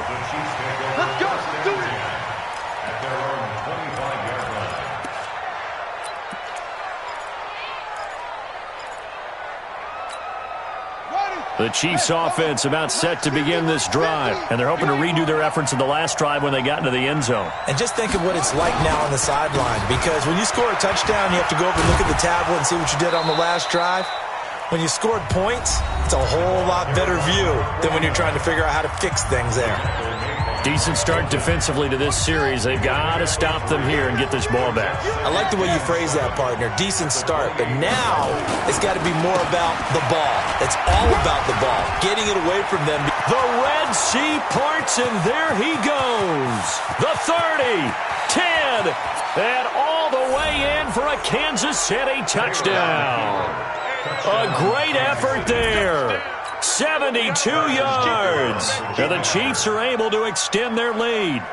Let's go. Do it. The Chiefs offense about set to begin this drive, and they're hoping to redo their efforts in the last drive when they got into the end zone. And just think of what it's like now on the sideline, because when you score a touchdown, you have to go over and look at the tablet and see what you did on the last drive. When you scored points, it's a whole lot better view than when you're trying to figure out how to fix things there. Decent start defensively to this series. They've got to stop them here and get this ball back. I like the way you phrase that, partner. Decent start. But now it's got to be more about the ball. It's all about the ball. Getting it away from them. The Red Sea parts, and there he goes. The 30, 10, and all the way in for a Kansas City touchdown. A great effort there. 72 yards. And the Chiefs are able to extend their lead.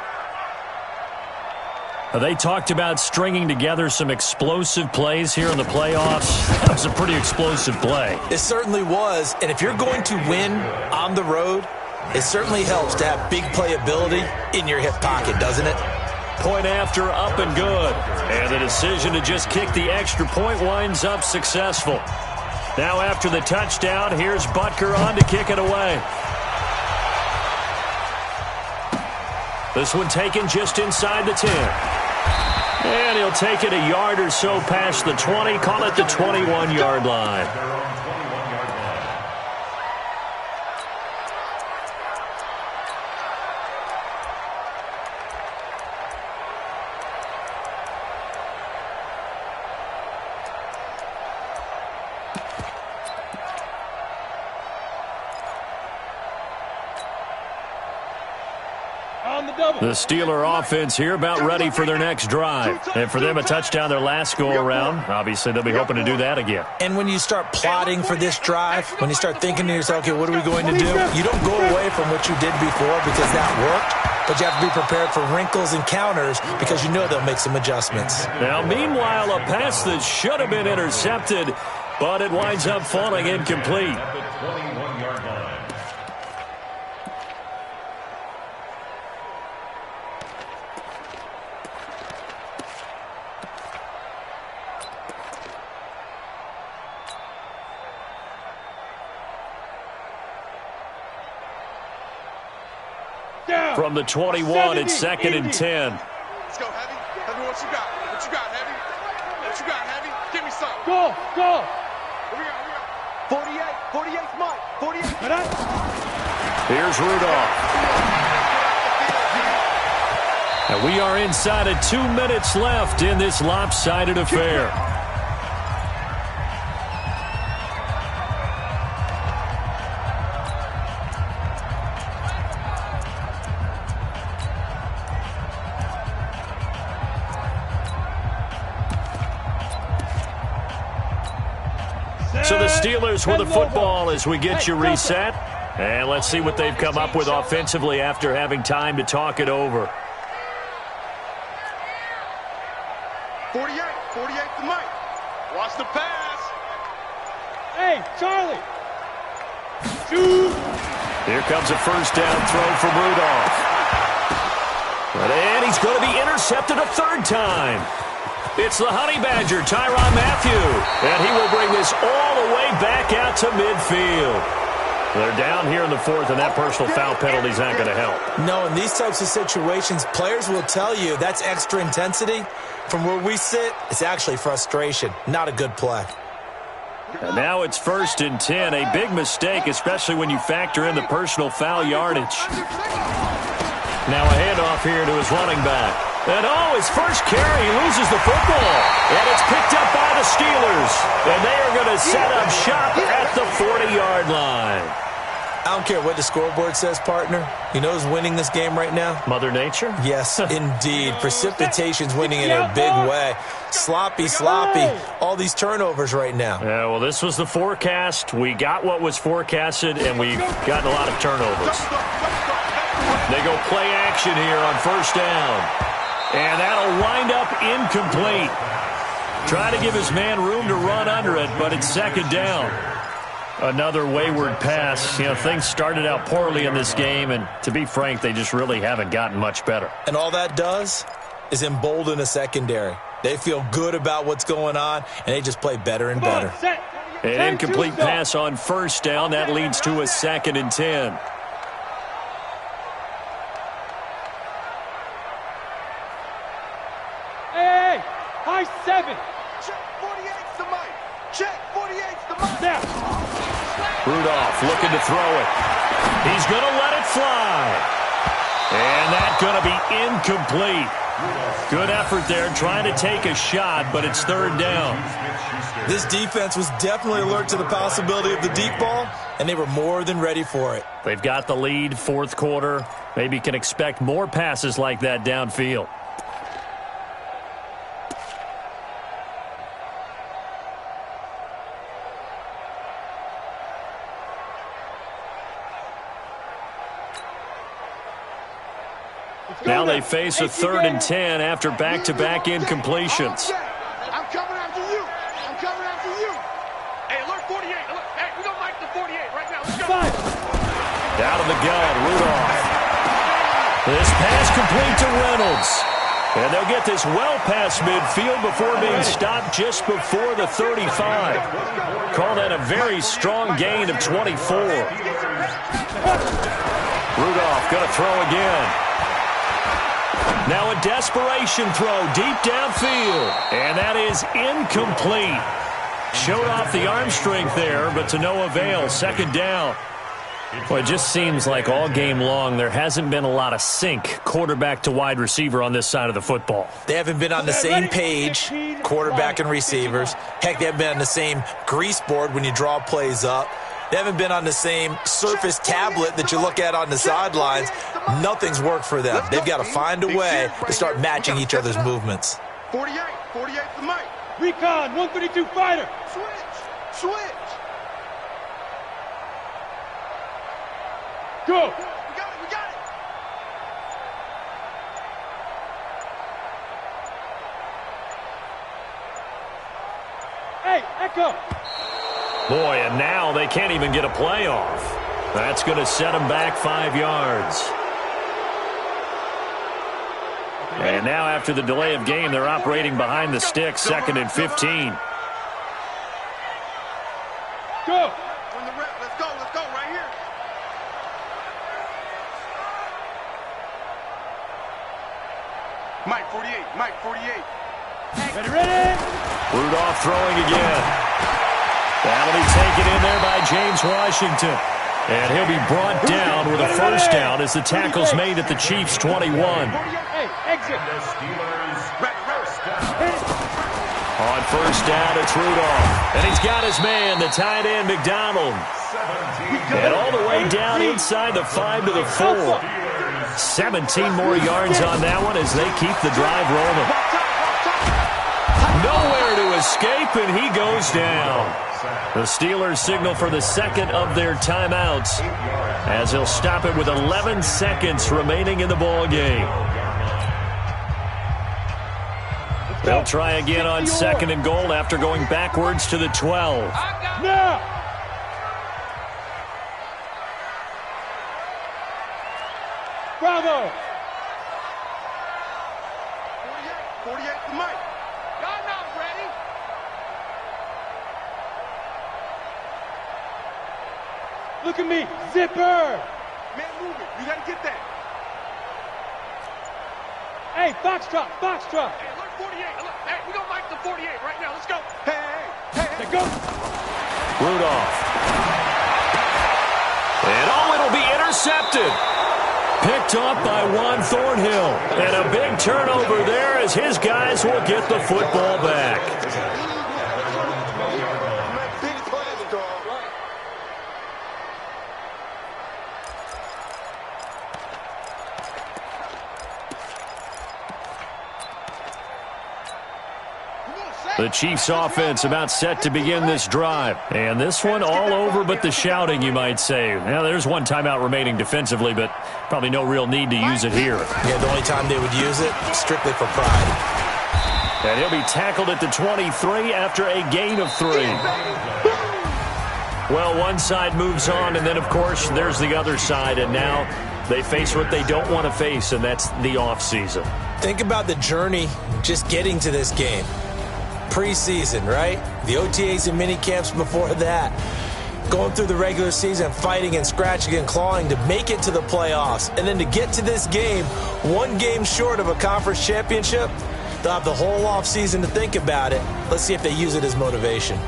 They talked about stringing together some explosive plays here in the playoffs. That was a pretty explosive play. It certainly was. And if you're going to win on the road, it certainly helps to have big playability in your hip pocket, doesn't it? Point after, up and good. And the decision to just kick the extra point winds up successful. Now after the touchdown, here's Butker on to kick it away. This one taken just inside the 10. And he'll take it a yard or so past the 20, call it the 21-yard line. The Steeler offense here about ready for their next drive. And for them, a touchdown their last go-around. Obviously, they'll be hoping to do that again. And when you start plotting for this drive, when you start thinking to yourself, okay, what are we going to do? You don't go away from what you did before because that worked, but you have to be prepared for wrinkles and counters because you know they'll make some adjustments. Now, meanwhile, a pass that should have been intercepted, but it winds up falling incomplete. From the 21, it's 2nd and 10. Let's go, Heavy. Heavy, what you got? What you got, Heavy? What you got, Heavy? Give me some. Go, go. Here we go, 48, 48's Mike. 48. Here's Rudolph. And we are inside of 2 minutes left in this lopsided affair. So the Steelers with the football as we get you reset. And let's see what they've come up with offensively after having time to talk it over. 48 to Mike. Watch the pass. Hey, Charlie. Shoot. Here comes a first down throw from Rudolph. And he's going to be intercepted a third time. It's the Honey Badger, Tyrann Mathieu. And he will bring this all the way back out to midfield. They're down here in the 4th, and that personal foul penalty is not going to help. No, in these types of situations, players will tell you that's extra intensity. From where we sit, it's actually frustration. Not a good play. And now it's 1st and 10. A big mistake, especially when you factor in the personal foul yardage. Now a handoff here to his running back. And his first carry, he loses the football. And it's picked up by the Steelers. And they are going to set up shop at the 40-yard line. I don't care what the scoreboard says, partner. You know who's winning this game right now? Mother Nature? Yes, indeed. Precipitation's winning in a big way. Sloppy. All these turnovers right now. Yeah, well, this was the forecast. We got what was forecasted, and we've gotten a lot of turnovers. They go play action here on first down. And that'll wind up incomplete. Try to give his man room to run under it, but it's 2nd down. Another wayward pass. You know, things started out poorly in this game, and to be frank, they just really haven't gotten much better. And all that does is embolden a secondary. They feel good about what's going on, and they just play better and better. An incomplete pass on first down. That leads to a 2nd and 10. Hey, high 7. Check 48's the mic. Check 48's the mic. Now. Rudolph looking to throw it. He's going to let it fly. And that's going to be incomplete. Good effort there trying to take a shot, but it's 3rd down. This defense was definitely alert to the possibility of the deep ball, and they were more than ready for it. They've got the lead, 4th quarter. Maybe can expect more passes like that downfield. Now they face a 3rd and 10 after back-to-back incompletions. I'm coming after you. I'm coming after you. Hey, alert 48. Alert. Hey, we don't like the 48 right now. Let's go. Down to the gun, Rudolph. This pass complete to Reynolds. And they'll get this well past midfield before being stopped just before the 35. Call that a very strong gain of 24. Rudolph going to throw again. Now a desperation throw deep downfield. And that is incomplete. Showed off the arm strength there, but to no avail. 2nd down. Well, it just seems like all game long there hasn't been a lot of sync quarterback to wide receiver on this side of the football. They haven't been on the same page, quarterback and receivers. Heck, they haven't been on the same grease board when you draw plays up. They haven't been on the same surface tablet that you look at on the sidelines. Nothing's worked for them. They've got to find a way to start matching each other's movements. 48 the mic. Recon, 132 fighter. Switch. Go. We got it. Hey, Echo. Boy, and now they can't even get a play off. That's going to set them back 5 yards. And now after the delay of game, they're operating behind the sticks, 2nd and 15. Go. From the rep. Let's go right here. Mike 48. Ready. Rudolph throwing again. That'll be taken in there by James Washington. And he'll be brought down with a 1st down as the tackle's made at the Chiefs' 21. Hey, exit. On 1st down, it's Rudolph. And he's got his man, the tight end, McDonald. And all the way down inside the 5 to the 4. 17 more yards on that one as they keep the drive rolling. Nowhere to escape, and he goes down. The Steelers signal for the 2nd of their timeouts as he'll stop it with 11 seconds remaining in the ball game. They'll try again on 2nd and goal after going backwards to the 12. Now. Bravo. 48 the mic. Y'all not ready. Look at me. Zipper. Man, move it. You got to get that. Hey, Foxtrot. Hey, alert 48. Alert. Hey, we don't like the 48 right now. Let's go. Hey. Go. Rudolph. And it'll be intercepted. Picked off by Juan Thornhill. And a big turnover there as his guys will get the football back. The Chiefs offense about set to begin this drive. And this one all over but the shouting, you might say. Now, there's one timeout remaining defensively, but probably no real need to use it here. Yeah, the only time they would use it, strictly for pride. And he'll be tackled at the 23 after a gain of 3. Well, one side moves on, and then, of course, there's the other side, and now they face what they don't want to face, and that's the offseason. Think about the journey just getting to this game. preseason, right? The OTAs and mini camps before that. Going through the regular season, fighting and scratching and clawing to make it to the playoffs. And then to get to this game, one game short of a conference championship, they'll have the whole offseason to think about it. Let's see if they use it as motivation.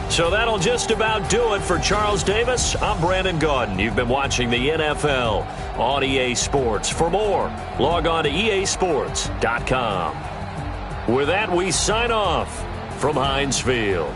So that'll just about do it for Charles Davis. I'm Brandon Gaudin. You've been watching the NFL on EA Sports. For more, log on to easports.com. With that, we sign off from Heinz Field.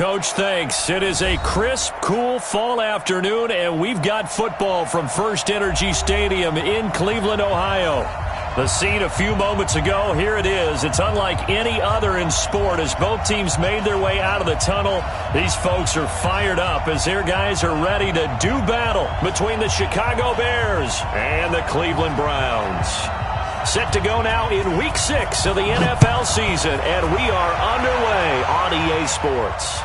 Coach. Thanks. It is a crisp, cool fall afternoon, and we've got football from First Energy Stadium in Cleveland, Ohio. The scene a few moments ago, here it is. It's unlike any other in sport as both teams made their way out of the tunnel. These folks are fired up as their guys are ready to do battle between the Chicago Bears and the Cleveland Browns. Set to go now in Week 6 of the NFL season, and we are underway on EA Sports.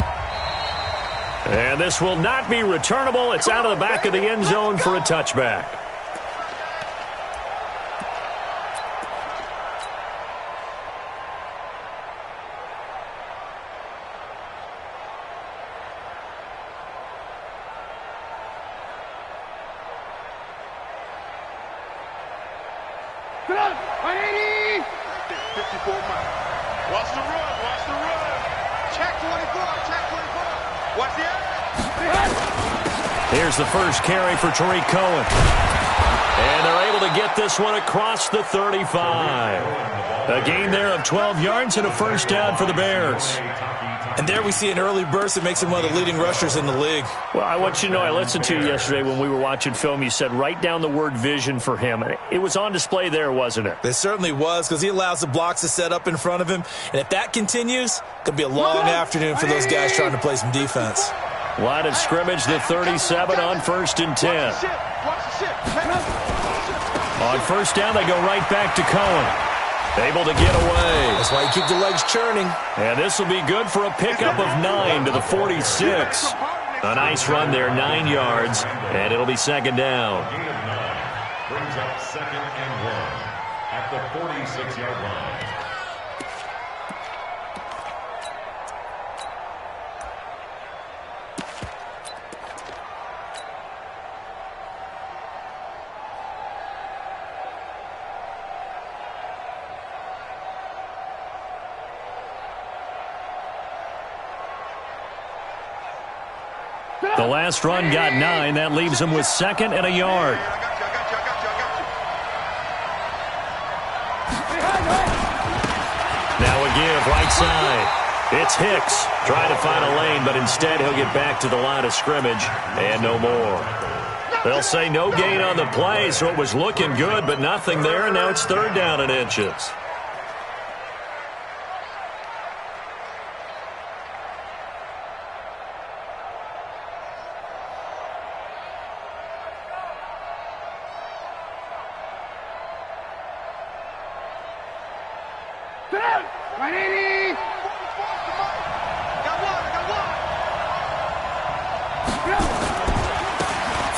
And this will not be returnable. It's out of the back of the end zone for a touchback. Here's the first carry for Tariq Cohen. And they're able to get this one across the 35. A gain there of 12 yards and a first down for the Bears. And there we see an early burst that makes him one of the leading rushers in the league. Well, I want you to know, I listened to you yesterday when we were watching film. You said write down the word vision for him. It was on display there, wasn't it? It certainly was, because he allows the blocks to set up in front of him. And if that continues, it could be a long afternoon for those guys trying to play some defense. Line of scrimmage, the 37 on 1st and 10. On first down, they go right back to Cohen. Able to get away. That's why you keep the legs churning. And this will be good for a pickup of 9 to the 46. A nice run there, 9 yards, and it'll be second down. Gain of 9 brings up 2nd and 1 at the 46-yard line. The last run got 9. That leaves him with 2nd and a yard. Now a give right side. It's Hicks trying to find a lane, but instead he'll get back to the line of scrimmage and no more. They'll say no gain on the play, so it was looking good, but nothing there, and now it's 3rd down and inches.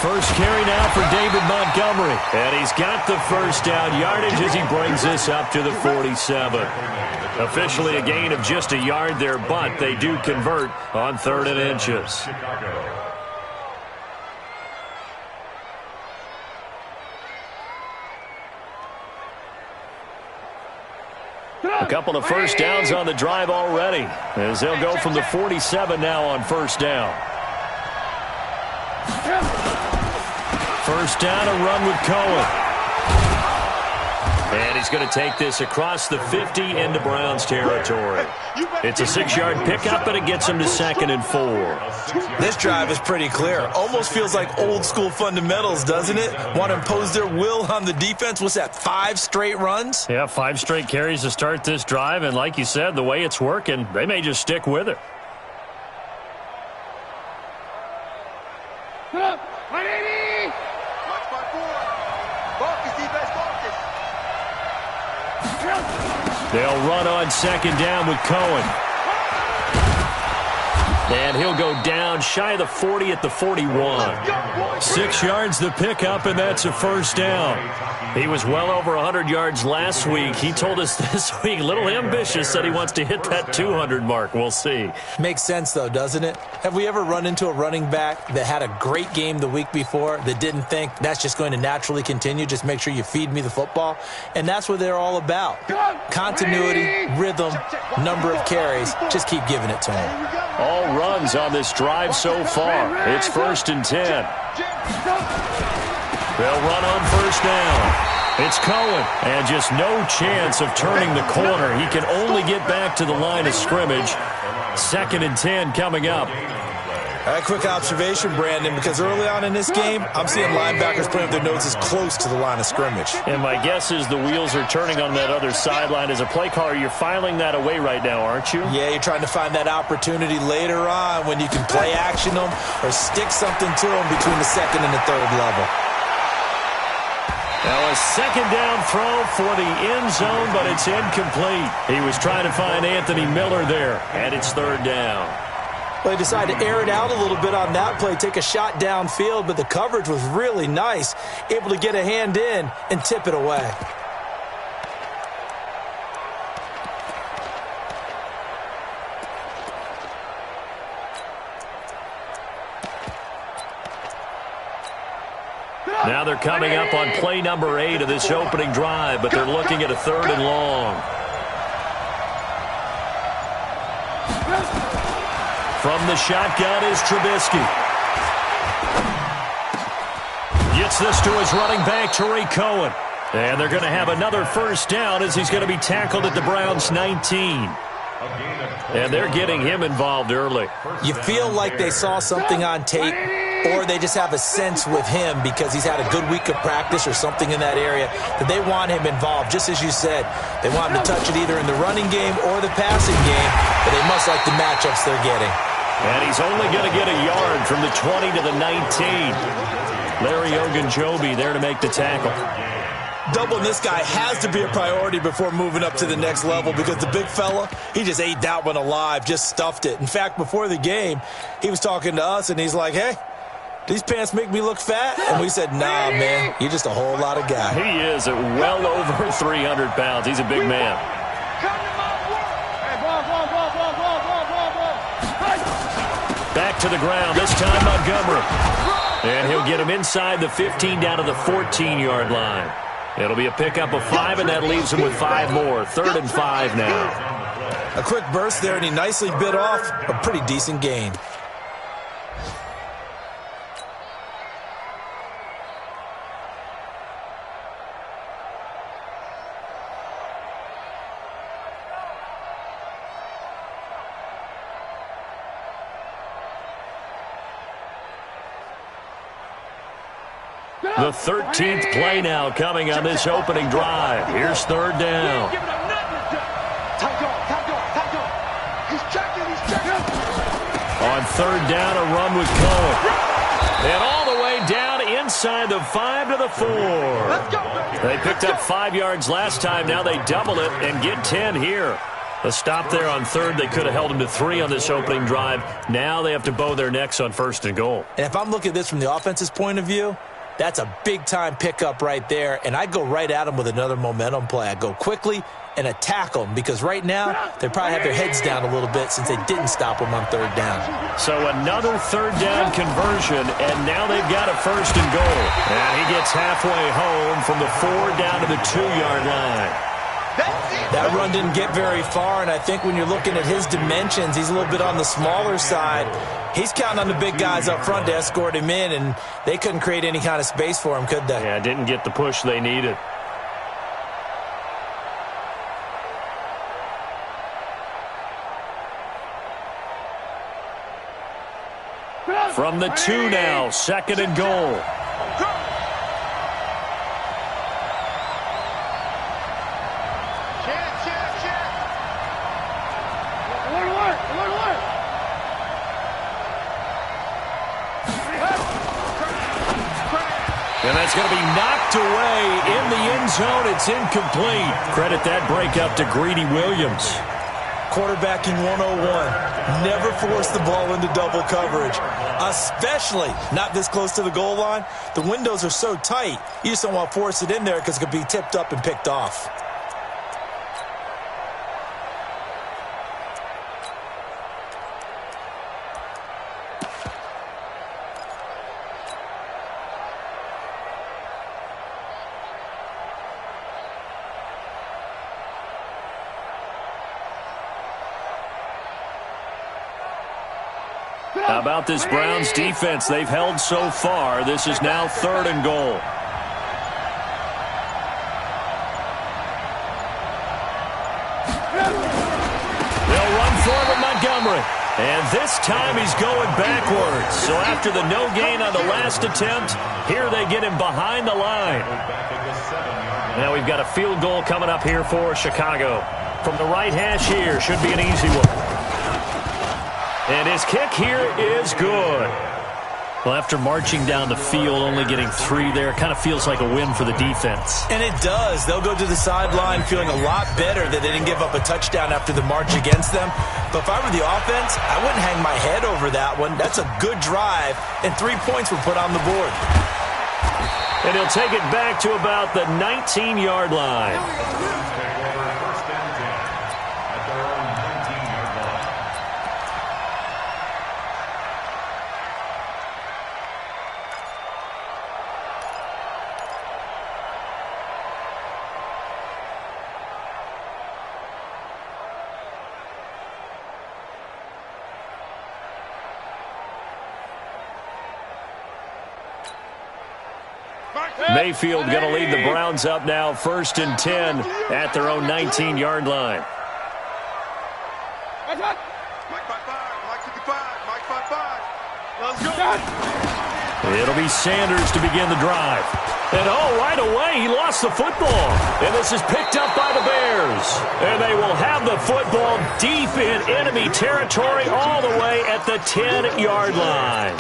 First carry now for David Montgomery. And he's got the first down yardage as he brings this up to the 47. Officially a gain of just a yard there, but they do convert on 3rd and inches. A couple of first downs on the drive already, as they'll go from the 47 now on first down. First down, a run with Cohen. And he's going to take this across the 50 into Browns territory. It's a 6-yard pickup, and it gets him to 2nd and 4. This drive is pretty clear. Almost feels like old school fundamentals, doesn't it? Want to impose their will on the defense. What's that, 5 straight runs? Yeah, 5 straight carries to start this drive, and like you said, the way it's working, they may just stick with it. They'll run on 2nd down with Cohen. And he'll go down shy of the 40 at the 41. 6 yards the pickup, and that's a first down. He was well over 100 yards last week. He told us this week, a little ambitious, said he wants to hit that 200 mark. We'll see. Makes sense, though, doesn't it? Have we ever run into a running back that had a great game the week before that didn't think that's just going to naturally continue? Just make sure you feed me the football. And that's what they're all about. Continuity, rhythm, number of carries. Just keep giving it to him. All runs on this drive so far. It's 1st and 10. They'll run on first down. It's Cohen, and just no chance of turning the corner. He can only get back to the line of scrimmage. 2nd and 10 coming up. A quick observation, Brandon, because early on in this game, I'm seeing linebackers playing with their noses close to the line of scrimmage. And my guess is the wheels are turning on that other sideline. As a play caller, you're filing that away right now, aren't you? Yeah, you're trying to find that opportunity later on when you can play action them or stick something to them between the 2nd and the 3rd level. Now a 2nd down throw for the end zone, but it's incomplete. He was trying to find Anthony Miller there, and it's 3rd down. Well, they decided to air it out a little bit on that play, take a shot downfield, but the coverage was really nice, able to get a hand in and tip it away. Now they're coming up on play number 8 of this opening drive, but they're looking at a 3rd and long. From the shotgun is Trubisky. Gets this to his running back, Tariq Cohen. And they're going to have another 1st down as he's going to be tackled at the Browns' 19. And they're getting him involved early. You feel like they saw something on tape, or they just have a sense with him because he's had a good week of practice or something in that area that they want him involved. Just as you said, they want him to touch it either in the running game or the passing game, but they must like the matchups they're getting. And he's only going to get a yard from the 20 to the 19. Larry Ogunjobi there to make the tackle. Doubling this guy has to be a priority before moving up to the next level because the big fella, he just ate that one alive, just stuffed it. In fact, before the game, he was talking to us, and he's like, hey, these pants make me look fat? And we said, nah, man, you're just a whole lot of guy. He is at well over 300 pounds. He's a big man. Back to the ground, this time Montgomery. And he'll get him inside the 15 down to the 14-yard line. It'll be a pickup of 5, and that leaves him with 5 more. 3rd and 5 now. A quick burst there, and he nicely bit off a pretty decent gain. The 13th play now coming on this opening drive. Here's 3rd down. On 3rd down, a run with Cohen. And all the way down inside the 5 to the 4. They picked up 5 yards last time. Now they double it and get 10 here. A stop there on 3rd. They could have held him to 3 on this opening drive. Now they have to bow their necks on 1st and goal. And if I'm looking at this from the offense's point of view, that's a big-time pickup right there, and I'd go right at him with another momentum play. I'd go quickly and attack them because right now they probably have their heads down a little bit since they didn't stop them on 3rd down. So another 3rd down conversion, and now they've got a 1st and goal. And he gets halfway home from the 4 down to the 2-yard line. That run didn't get very far, and I think when you're looking at his dimensions, he's a little bit on the smaller side. He's counting on the big guys up front to escort him in, and they couldn't create any kind of space for him, could they? Yeah, didn't get the push they needed. From the 2 now, 2nd and goal. And that's going to be knocked away in the end zone. It's incomplete. Credit that break up to Greedy Williams. Quarterbacking 101. Never force the ball into double coverage, especially not this close to the goal line. The windows are so tight, you just don't want to force it in there because it could be tipped up and picked off. How about this Browns defense they've held so far? This is now 3rd and goal. Montgomery. And this time he's going backwards. So after the no gain on the last attempt, here they get him behind the line. Now we've got a field goal coming up here for Chicago. From the right hash here, should be an easy one. And his kick here is good. Well, after marching down the field, only getting 3 there, kind of feels like a win for the defense. And it does. They'll go to the sideline feeling a lot better that they didn't give up a touchdown after the march against them. But if I were the offense, I wouldn't hang my head over that one. That's a good drive, and 3 points were put on the board. And he'll take it back to about the 19-yard line. Mayfield going to lead the Browns up now, 1st and 10 at their own 19-yard line. Mike 5-5, Mike 55, Mike 5-5. Let's go. It'll be Sanders to begin the drive. And right away, he lost the football. And this is picked up by the Bears. And they will have the football deep in enemy territory all the way at the 10-yard line.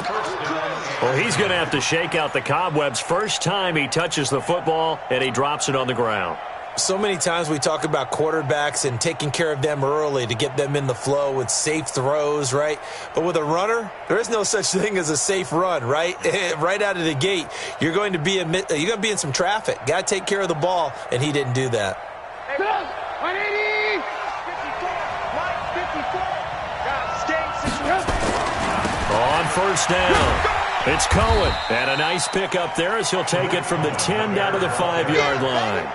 Well, he's going to have to shake out the cobwebs first time he touches the football, and he drops it on the ground. So many times we talk about quarterbacks and taking care of them early to get them in the flow with safe throws, right? But with a runner, there is no such thing as a safe run, right? Right out of the gate, you're going to be in some traffic. Got to take care of the ball, and he didn't do that. 180! 54, Mike 54. On first down, it's Cohen. And a nice pickup there as he'll take it from the 10 down to the 5-yard line.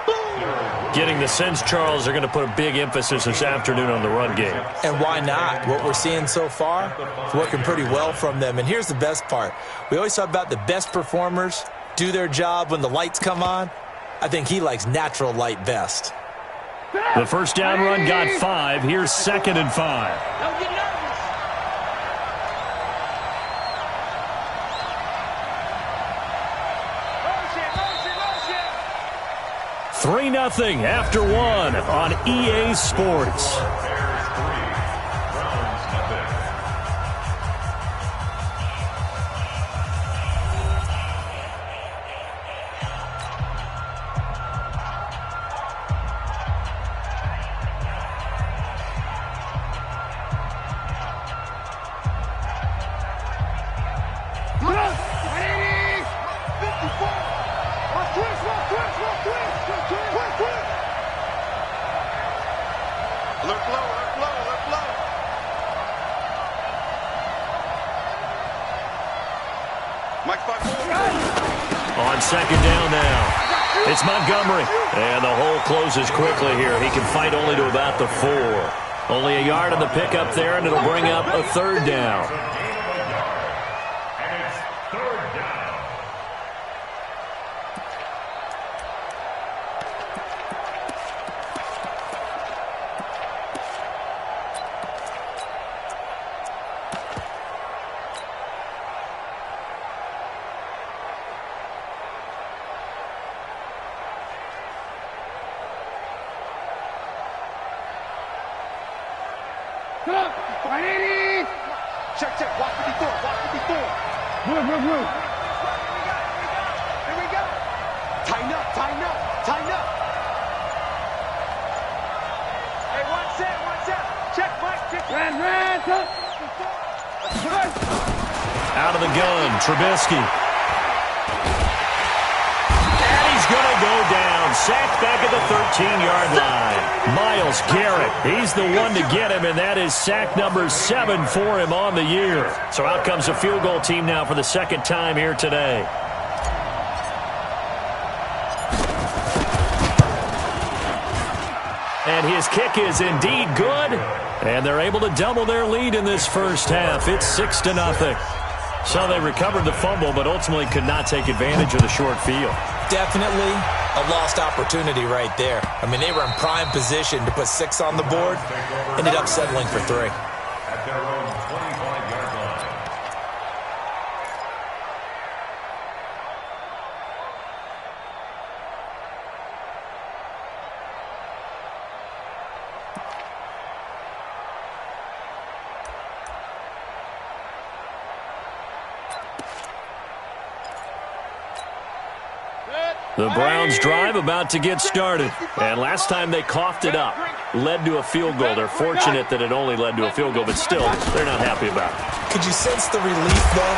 Getting the sense, Charles, they're going to put a big emphasis this afternoon on the run game. And why not? What we're seeing so far is working pretty well from them. And here's the best part. We always talk about the best performers do their job when the lights come on. I think he likes natural light best. The first down run got 5. Here's 2nd and 5. Don't get nervous. 3-0 after 1 on EA Sports. On 2nd down now, it's Montgomery. And the hole closes quickly here. He can fight only to about the 4. Only a yard on the pickup there, and it'll bring up a 3rd down. And it's 3rd down. Come on, 180! Check, walk 54, walk 54. Move. Here we go. Tighten up. Hey, one set. Check, Mike. Ran, come. Out of the gun, Trubisky. And he's going to go down. Sacked back at the 13-yard line. Myles Garrett, he's the one to get him, and that is sack number 7 for him on the year. So out comes the field goal team now for the 2nd time here today. And his kick is indeed good, and they're able to double their lead in this first half. It's 6-0. So they recovered the fumble, but ultimately could not take advantage of the short field. Definitely a lost opportunity right there. I mean, they were in prime position to put 6 on the board, ended up settling for 3. At their The Browns drive about to get started. And last time they coughed it up, led to a field goal. They're fortunate that it only led to a field goal, but still, they're not happy about it. Could you sense the relief, though,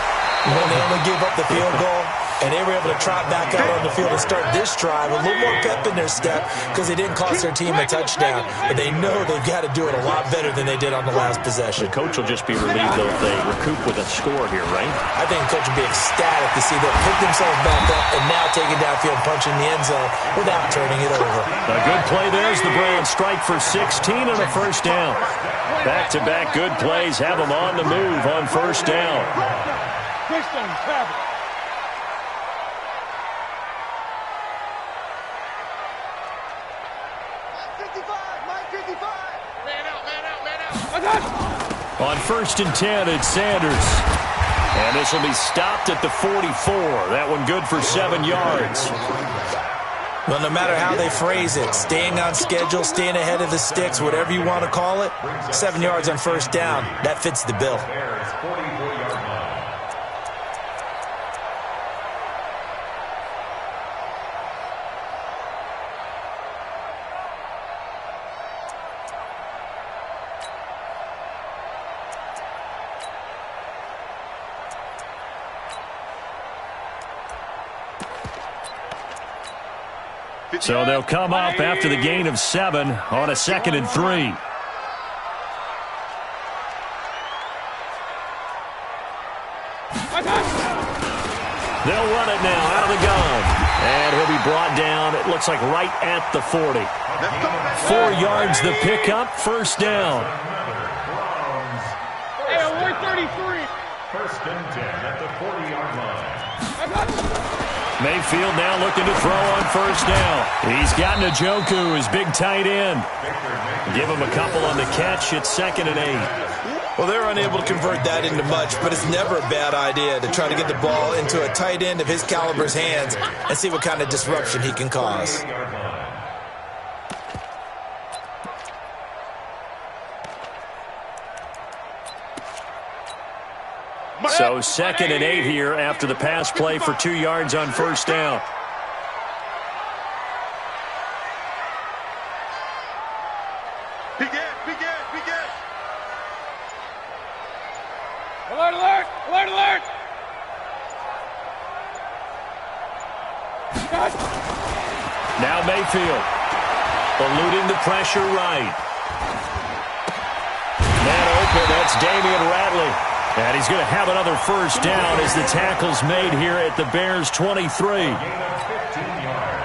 when they only gave up the field goal? And they were able to trot back out on the field and start this drive. A little more pep in their step because they didn't cost their team a touchdown. But they know they've got to do it a lot better than they did on the last possession. The coach will just be relieved, though, if they recoup with a score here, right? I think the coach will be ecstatic to see them pick themselves back up and now take it downfield, punching the end zone without turning it over. A good play there as the Browns strike for 16 and a first down. Back-to-back good plays have them on the move on first down. Greystone travel. On first and 10, it's Sanders. And this will be stopped at the 44. That one good for 7 yards. Well, no matter how they phrase it, staying on schedule, staying ahead of the sticks, whatever you want to call it, 7 yards on first down, that fits the bill. So they'll come up after the gain of 7 on a 2nd and 3. They'll run it now out of the gun. And he'll be brought down, it looks like right at the 40. 4 yards the pickup, first down. Hey, we're 33. First and 10 at the 40-yard line. Mayfield now looking to throw on first down. He's got Njoku, his big tight end. Give him a couple on the catch. It's 2nd and 8. Well, they're unable to convert that into much, but it's never a bad idea to try to get the ball into a tight end of his caliber's hands and see what kind of disruption he can cause. So 2nd and 8 here after the pass play for 2 yards on first down. Begin. Alert, alert, alert, alert. Now Mayfield eluding the pressure right. Man open, that's Damian Ratley. And he's going to have another first down as the tackle's made here at the Bears' 23.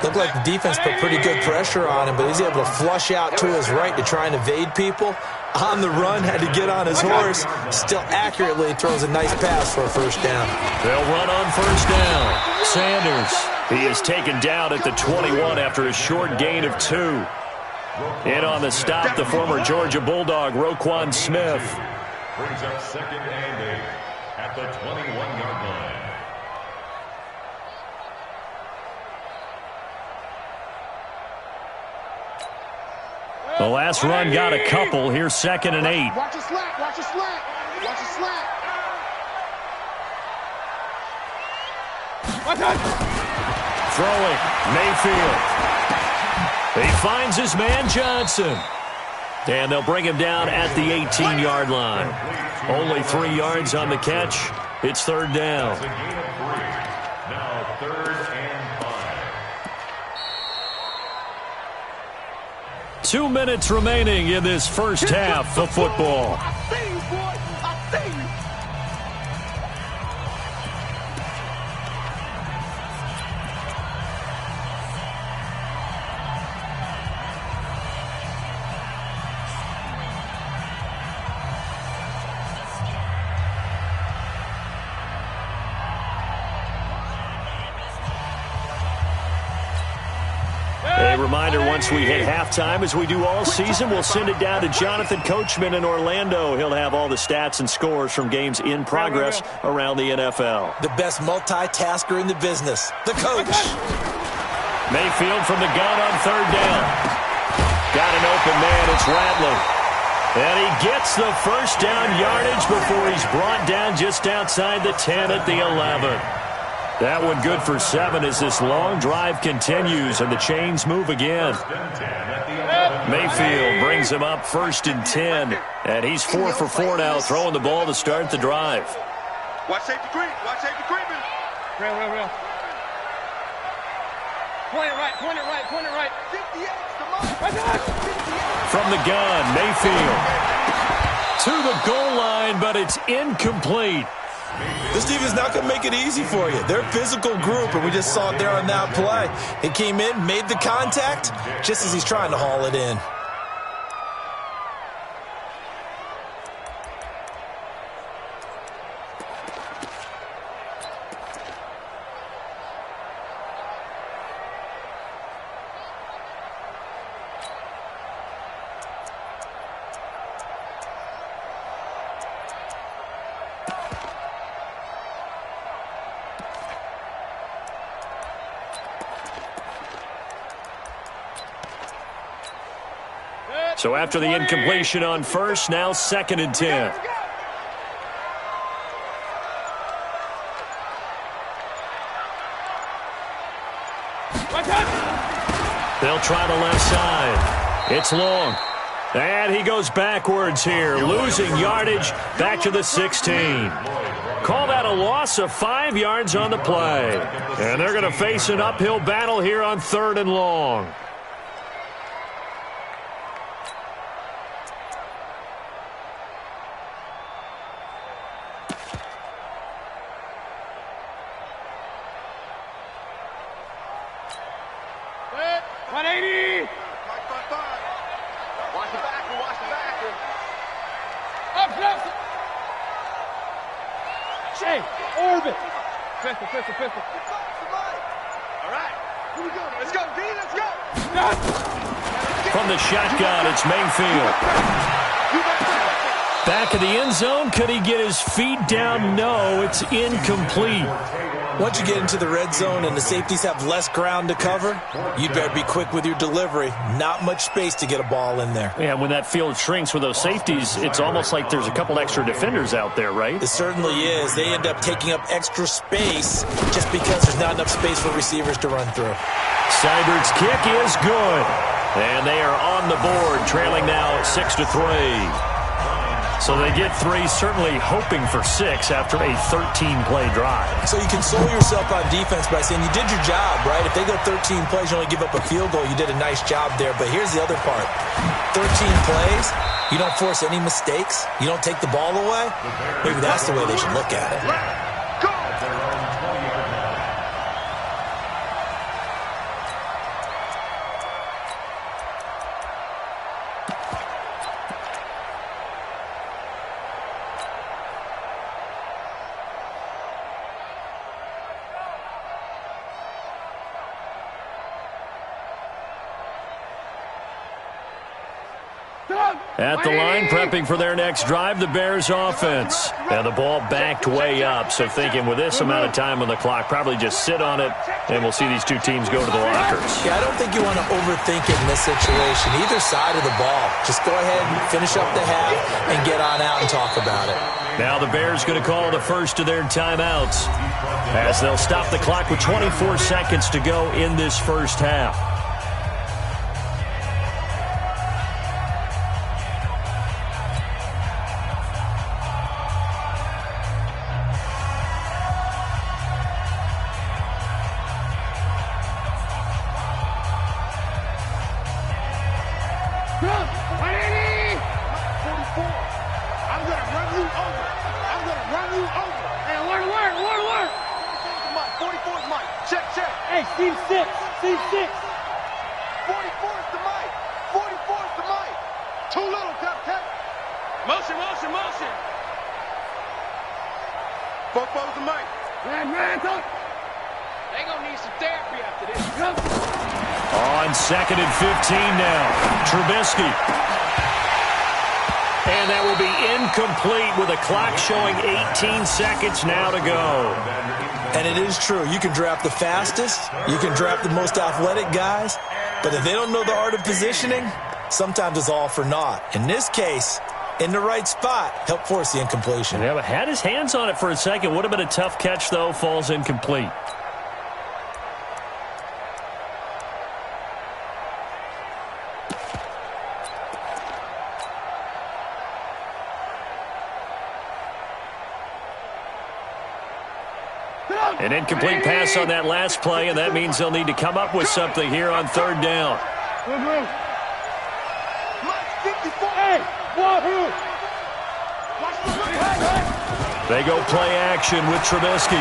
Looked like the defense put pretty good pressure on him, but he's able to flush out to his right to try and evade people. On the run, had to get on his horse. Still accurately throws a nice pass for a first down. They'll run on first down. Sanders, he is taken down at the 21 after a short gain of 2. In on the stop, the former Georgia Bulldog, Roquan Smith. Brings up 2nd and 8 at the 21-yard line. The last run got a couple. Here's 2nd and 8. Watch your slack, watch your slack, watch your slack. Throwing, Mayfield. He finds his man Johnson. And they'll bring him down at the 18-yard line. Only 3 yards on the catch. It's 3rd down. It's a gain of 3. Now 3rd and 5. 2 minutes remaining in this first half of football. I see you, boy. I see you. A reminder, once we hit halftime, as we do all season, we'll send it down to Jonathan Coachman in Orlando. He'll have all the stats and scores from games in progress around the NFL. The best multitasker in the business, the coach. Mayfield from the gun on 3rd down. Got an open man, it's Ratley. And he gets the first down yardage before he's brought down just outside the 10 at the 11. That one good for 7 as this long drive continues and the chains move again. Mayfield brings him up 1st and 10. And he's 4 for 4 now, throwing the ball to start the drive. Watch safety green. Watch safety green. Real. Point it right. 58's From the gun, Mayfield to the goal line, but it's incomplete. This defense is not going to make it easy for you. They're a physical group, and we just saw it there on that play. He came in, made the contact, just as he's trying to haul it in. So after the incompletion on 1st, now 2nd and 10. They'll try the left side. It's long. And he goes backwards here, losing yardage back to the 16. Call that a loss of 5 yards on the play. And they're going to face an uphill battle here on 3rd and long. Pistol. All right. Here we go. Let's go, D. Let's go. From the shotgun, it's Mayfield. Back in the end zone. Could he get his feet down? No, it's incomplete. Once you get into the red zone and the safeties have less ground to cover, you'd better be quick with your delivery. Not much space to get a ball in there. Yeah, when that field shrinks with those safeties, it's almost like there's a couple extra defenders out there, right? It certainly is. They end up taking up extra space just because there's not enough space for receivers to run through. Seibert's kick is good. And they are on the board, trailing now 6-3. So they get 3, certainly hoping for 6 after a 13-play drive. So you console yourself on defense by saying you did your job, right? If they go 13 plays, you only give up a field goal, you did a nice job there. But here's the other part. 13 plays, you don't force any mistakes, you don't take the ball away. Maybe that's the way they should look at it. At the line, prepping for their next drive, the Bears offense. And the ball backed way up, so thinking with this amount of time on the clock, probably just sit on it, and we'll see these two teams go to the lockers. Yeah, I don't think you want to overthink it in this situation. Either side of the ball. Just go ahead and finish up the half and get on out and talk about it. Now the Bears going to call the first of their timeouts as they'll stop the clock with 24 seconds to go in this first half. Second and 15 now. Trubisky. And that will be incomplete with a clock showing 18 seconds now to go. And it is true. You can draft the fastest. You can draft the most athletic guys. But if they don't know the art of positioning, sometimes it's all for naught. In this case, in the right spot, helped force the incompletion. Yeah, but had his hands on it for a second. Would have been a tough catch, though. Falls incomplete. An incomplete pass on that last play, and that means they'll need to come up with something here on third down. They go play action with Trubisky.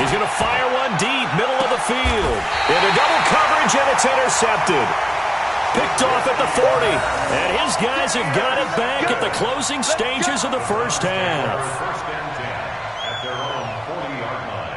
He's going to fire one deep, middle of the field. Into double coverage, and it's intercepted. Picked off at the 40. And his guys have got it back at the closing stages of the first half. First and 10 at their own 40-yard line.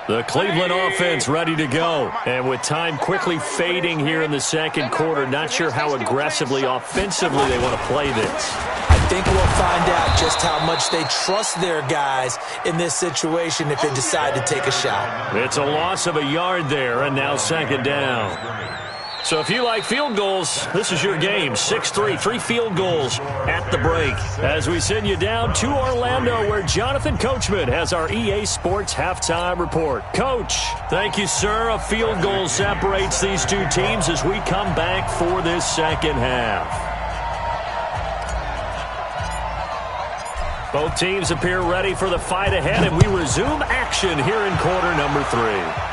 The Cleveland offense ready to go. And with time quickly fading here in the second quarter, not sure how aggressively, offensively they want to play this. I think we'll find out just how much they trust their guys in this situation if they decide to take a shot. It's a loss of a yard there, and now second down. So if you like field goals, this is your game. 6-3, 3 field goals at the break. As we send you down to Orlando, where Jonathan Coachman has our EA Sports halftime report. Coach, thank you, sir. A field goal separates these two teams as we come back for this second half. Both teams appear ready for the fight ahead, and we resume action here in quarter number 3.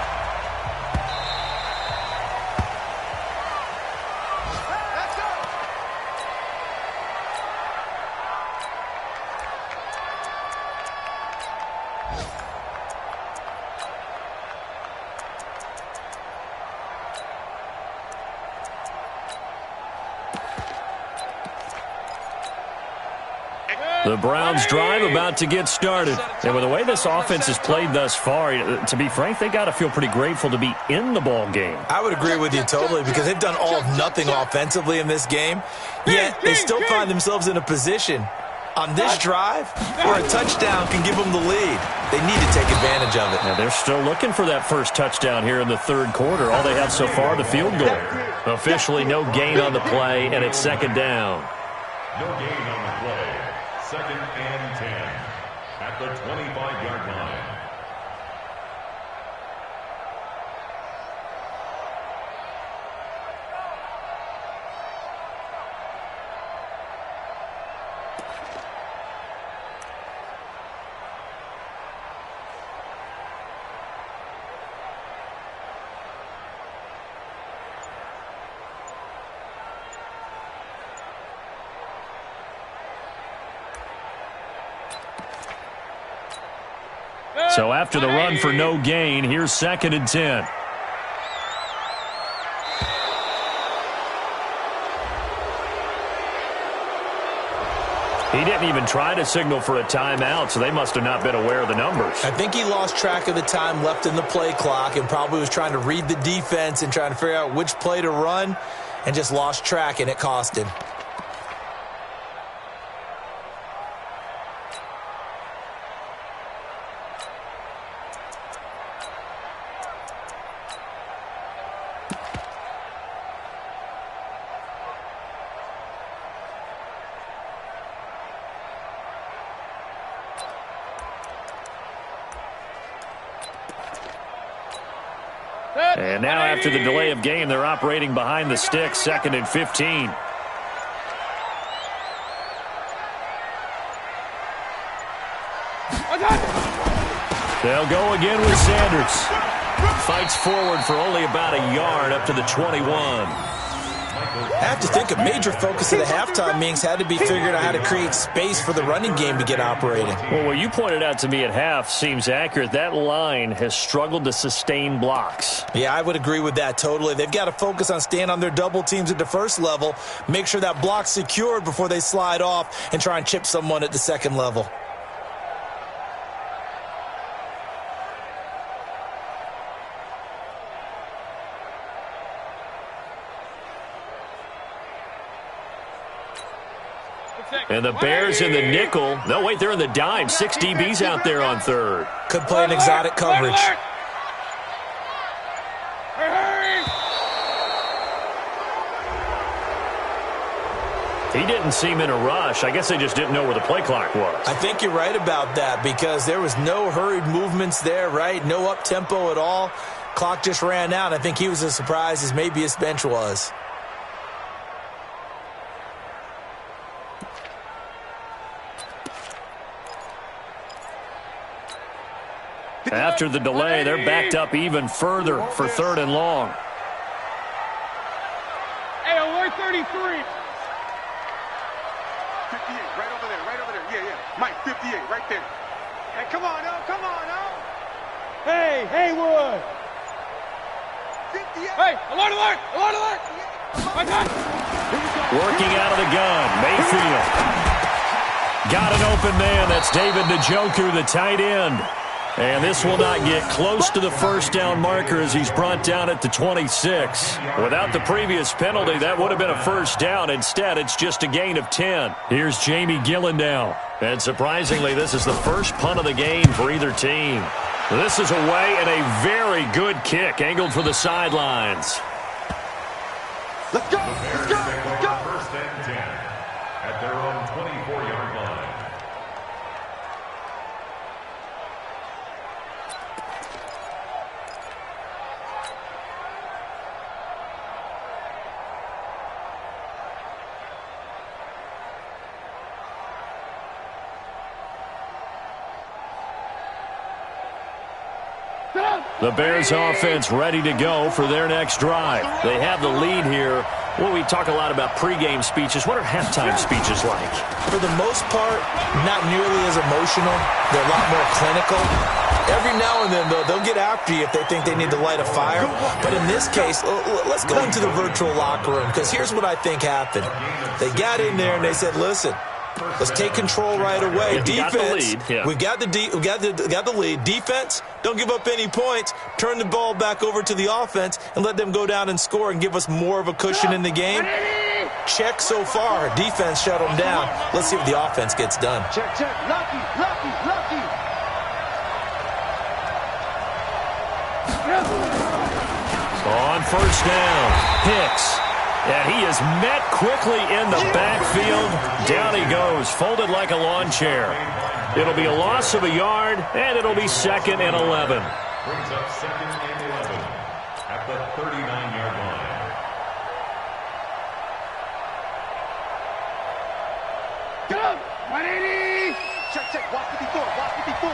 The Browns drive about to get started. And with the way this offense has played thus far, to be frank, they got to feel pretty grateful to be in the ball game. I would agree with you totally because they've done all of nothing offensively in this game, yet they still find themselves in a position on this drive where a touchdown can give them the lead. They need to take advantage of it. Now they're still looking for that first touchdown here in the third quarter. All they have so far, the field goal. Officially no gain on the play, and it's second down. No gain on the play. Second and 10 at the 25-yard line. So after the run for no gain, here's second and 10. He didn't even try to signal for a timeout, so they must have not been aware of the numbers. I think he lost track of the time left in the play clock and probably was trying to read the defense and trying to figure out which play to run and just lost track, and it cost him. And now after the delay of game, they're operating behind the sticks, second and 15. They'll go again with Sanders. Fights forward for only about a yard up to the 21. I have to think a major focus of the halftime meetings had to be figuring out how to create space for the running game to get operating. Well, what you pointed out to me at half seems accurate. That line has struggled to sustain blocks. Yeah, I would agree with that totally. They've got to focus on staying on their double teams at the first level, make sure that block's secured before they slide off and try and chip someone at the second level. And the Bears in the nickel. No, wait, they're in the dime. 6 DBs out there on third. Could play an exotic coverage. He didn't seem in a rush. I guess they just didn't know where the play clock was. I think you're right about that because there was no hurried movements there, right? No up-tempo at all. Clock just ran out. I think he was as surprised as maybe his bench was. After the delay, they're backed up even further for 3rd and long. Hey, alert 33. 58, right over there. Yeah. Mike, 58, right there. Hey, come on, oh. Hey, Haywood. 58. Hey, alert. My God. Working out of the gun, Mayfield. Got an open man. That's David Njoku, the tight end. And this will not get close to the first down marker as he's brought down at the 26. Without the previous penalty, that would have been a first down. Instead, it's just a gain of 10. Here's Jamie Gillen now. And surprisingly, this is the first punt of the game for either team. This is away and a very good kick angled for the sidelines. Let's go. First and 10 at their own 24-yard line. The Bears offense ready to go for their next drive. They have the lead here. Well, we talk a lot about pregame speeches. What are halftime speeches like? For the most part, not nearly as emotional. They're a lot more clinical. Every now and then, though, they'll get after you if they think they need to light a fire. But in this case, let's go into the virtual locker room because here's what I think happened. They got in there and they said, listen, let's take control right away. Defense, we've got the lead. Defense, don't give up any points. Turn the ball back over to the offense and let them go down and score and give us more of a cushion in the game. Check so far. Defense shut them down. Let's see if the offense gets done. Check. Lucky. On first down, Hicks. And he is met quickly in the backfield. Down he goes, folded like a lawn chair. It'll be a loss of a yard, and it'll be 2nd and 11. Brings up 2nd and 11 at the 39-yard line. Get up. 180. Check. Watch 54.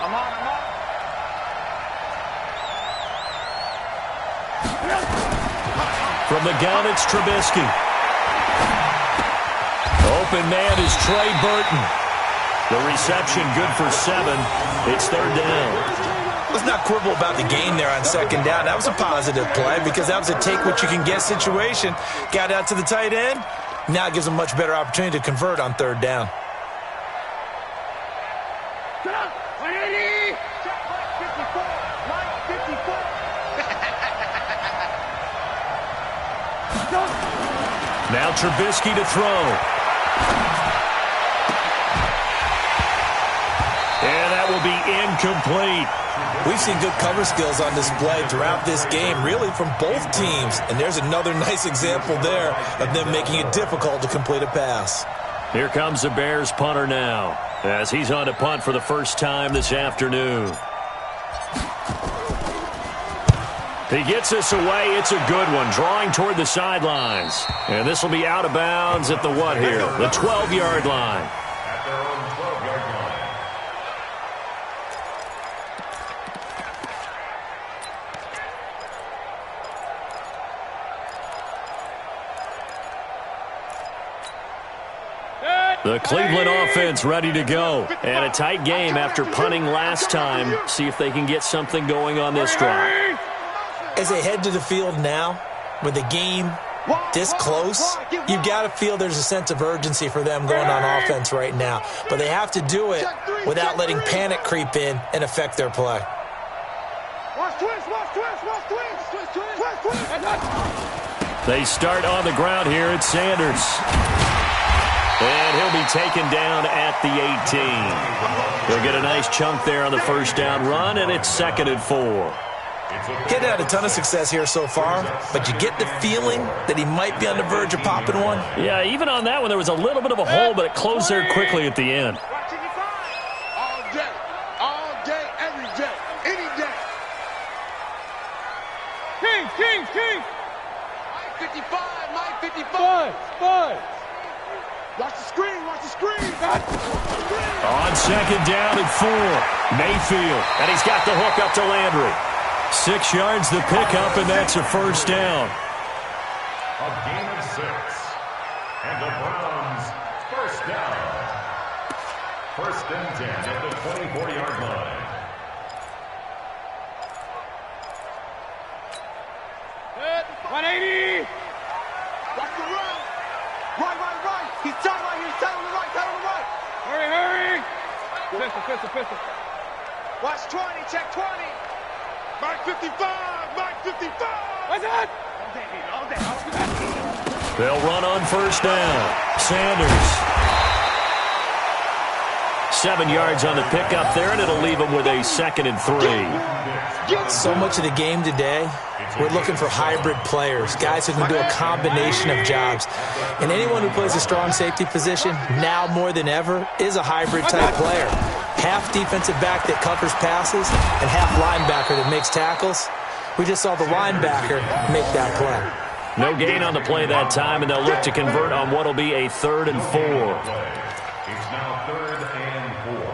I'm on. From the gun, it's Trubisky. Open man is Trey Burton. The reception good for 7. It's 3rd down. Let's not quibble about the gain there on 2nd down. That was a positive play because that was a take-what-you-can-get situation. Got out to the tight end. Now it gives them a much better opportunity to convert on 3rd down. Get up. 180. Check. 54. Now Trubisky to throw. And that will be incomplete. We've seen good cover skills on display throughout this game, really from both teams. And there's another nice example there of them making it difficult to complete a pass. Here comes the Bears punter now as he's on to punt for the first time this afternoon. He gets this away. It's a good one, drawing toward the sidelines. And this will be out of bounds at the what here? The 12-yard line. At their own 12-yard line. The Cleveland offense ready to go. And a tight game after punting last time. See if they can get something going on this drive. As they head to the field now, with the game this close, you've got to feel there's a sense of urgency for them going on offense right now. But they have to do it without letting panic creep in and affect their play. Watch twist. They start on the ground here. It's Sanders. And he'll be taken down at the 18. They'll get a nice chunk there on the first down run, and it's 2nd and 4. Getting had a ton of success here so far, but you get the feeling that he might be on the verge of popping one. Yeah, even on that one, there was a little bit of a hole, but it closed there quickly at the end. All day, every day, any day. King. Mike 55, Mike 55. Five. Watch the screen. On 2nd down and 4, Mayfield, and he's got the hook up to Landry. 6 yards the pickup, and that's a first down. A gain of 6. And the Browns, first down. 1st and 10 at the 24-yard line. Good. 180. Watch the run. Right. He's tight right here. Tight on the right. Hurry. Pistol. Watch 20. Check 20. Mike 55. What's that? All day. They'll run on first down. Sanders. 7 yards on the pickup there, and it'll leave them with a 2nd and 3. So much of the game today, we're looking for hybrid players, guys who can do a combination of jobs. And anyone who plays a strong safety position, now more than ever, is a hybrid-type player. Half defensive back that covers passes and half linebacker that makes tackles. We just saw the linebacker make that play. No gain on the play that time, and they'll look to convert on what will be a 3rd and 4. It's now 3rd and 4.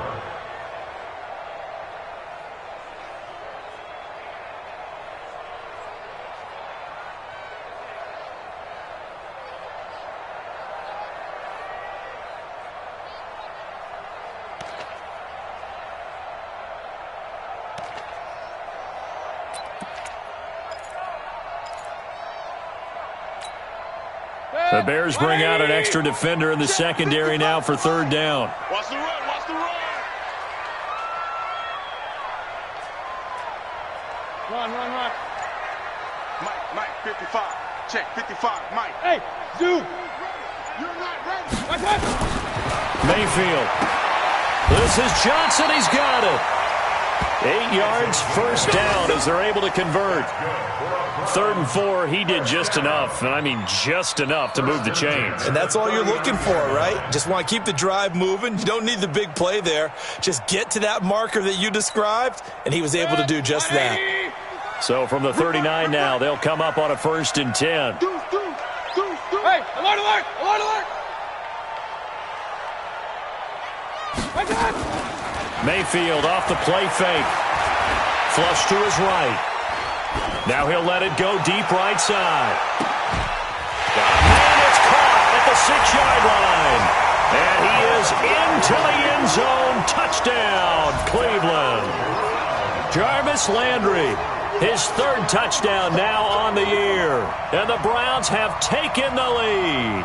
The Bears bring out an extra defender in the secondary now for 3rd down. Watch the run. Run. Mike 55. Check 55. Mike. Hey, Zoo. You're not ready. What's that? Mayfield. This is Johnson. He's got it. 8 yards, first down as they're able to convert. 3rd and 4, he did just enough, and I mean just enough to move the chains. And that's all you're looking for, right? Just want to keep the drive moving. You don't need the big play there. Just get to that marker that you described, and he was able to do just that. So from the 39 now, they'll come up on a 1st and 10. Hey, alert. What's that? Mayfield off the play fake. Flush to his right. Now he'll let it go deep right side. And it's caught at the 6-yard line. And he is into the end zone. Touchdown, Cleveland. Jarvis Landry, his 3rd touchdown now on the year. And the Browns have taken the lead.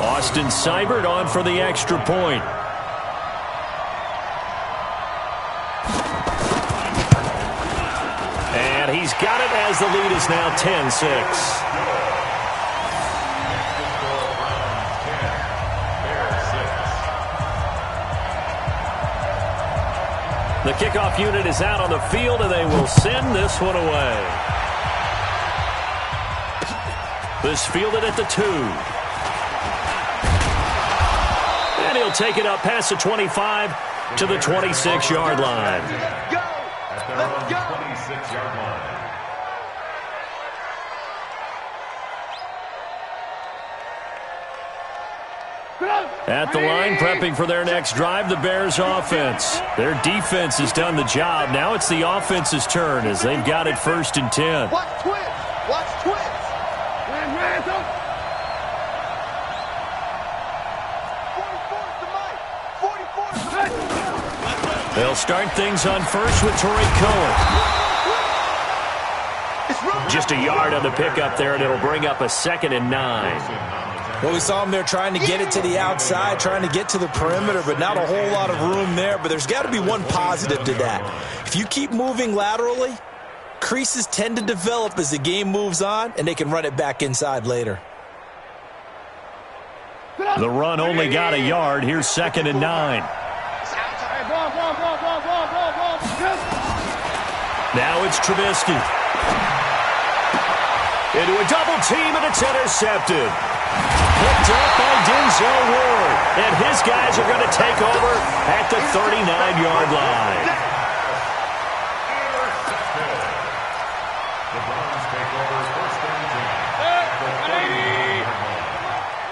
Austin Seibert on for the extra point. And he's got it as the lead is now 10-6. The kickoff unit is out on the field, and they will send this one away. This fielded at the 2. And he'll take it up past the 25 to the 26-yard line. Let's go. 26-yard line. At the line, prepping for their next drive, the Bears offense. Their defense has done the job. Now it's the offense's turn as they've got it 1st and 10. Watch twins. Ransom. 44 to Mike. They'll start things on first with Torrey Cohen. Just a yard on the pickup there, and it'll bring up a 2nd and 9. Well, we saw him there trying to get it to the outside, trying to get to the perimeter, but not a whole lot of room there. But there's got to be one positive to that. If you keep moving laterally, creases tend to develop as the game moves on, and they can run it back inside later. The run only got a yard. Here's 2nd and 9. Now it's Trubisky. Into a double team, and it's intercepted. Picked up by Denzel Ward. And his guys are going to take over at the 39-yard line. The Browns take over 1st and 10.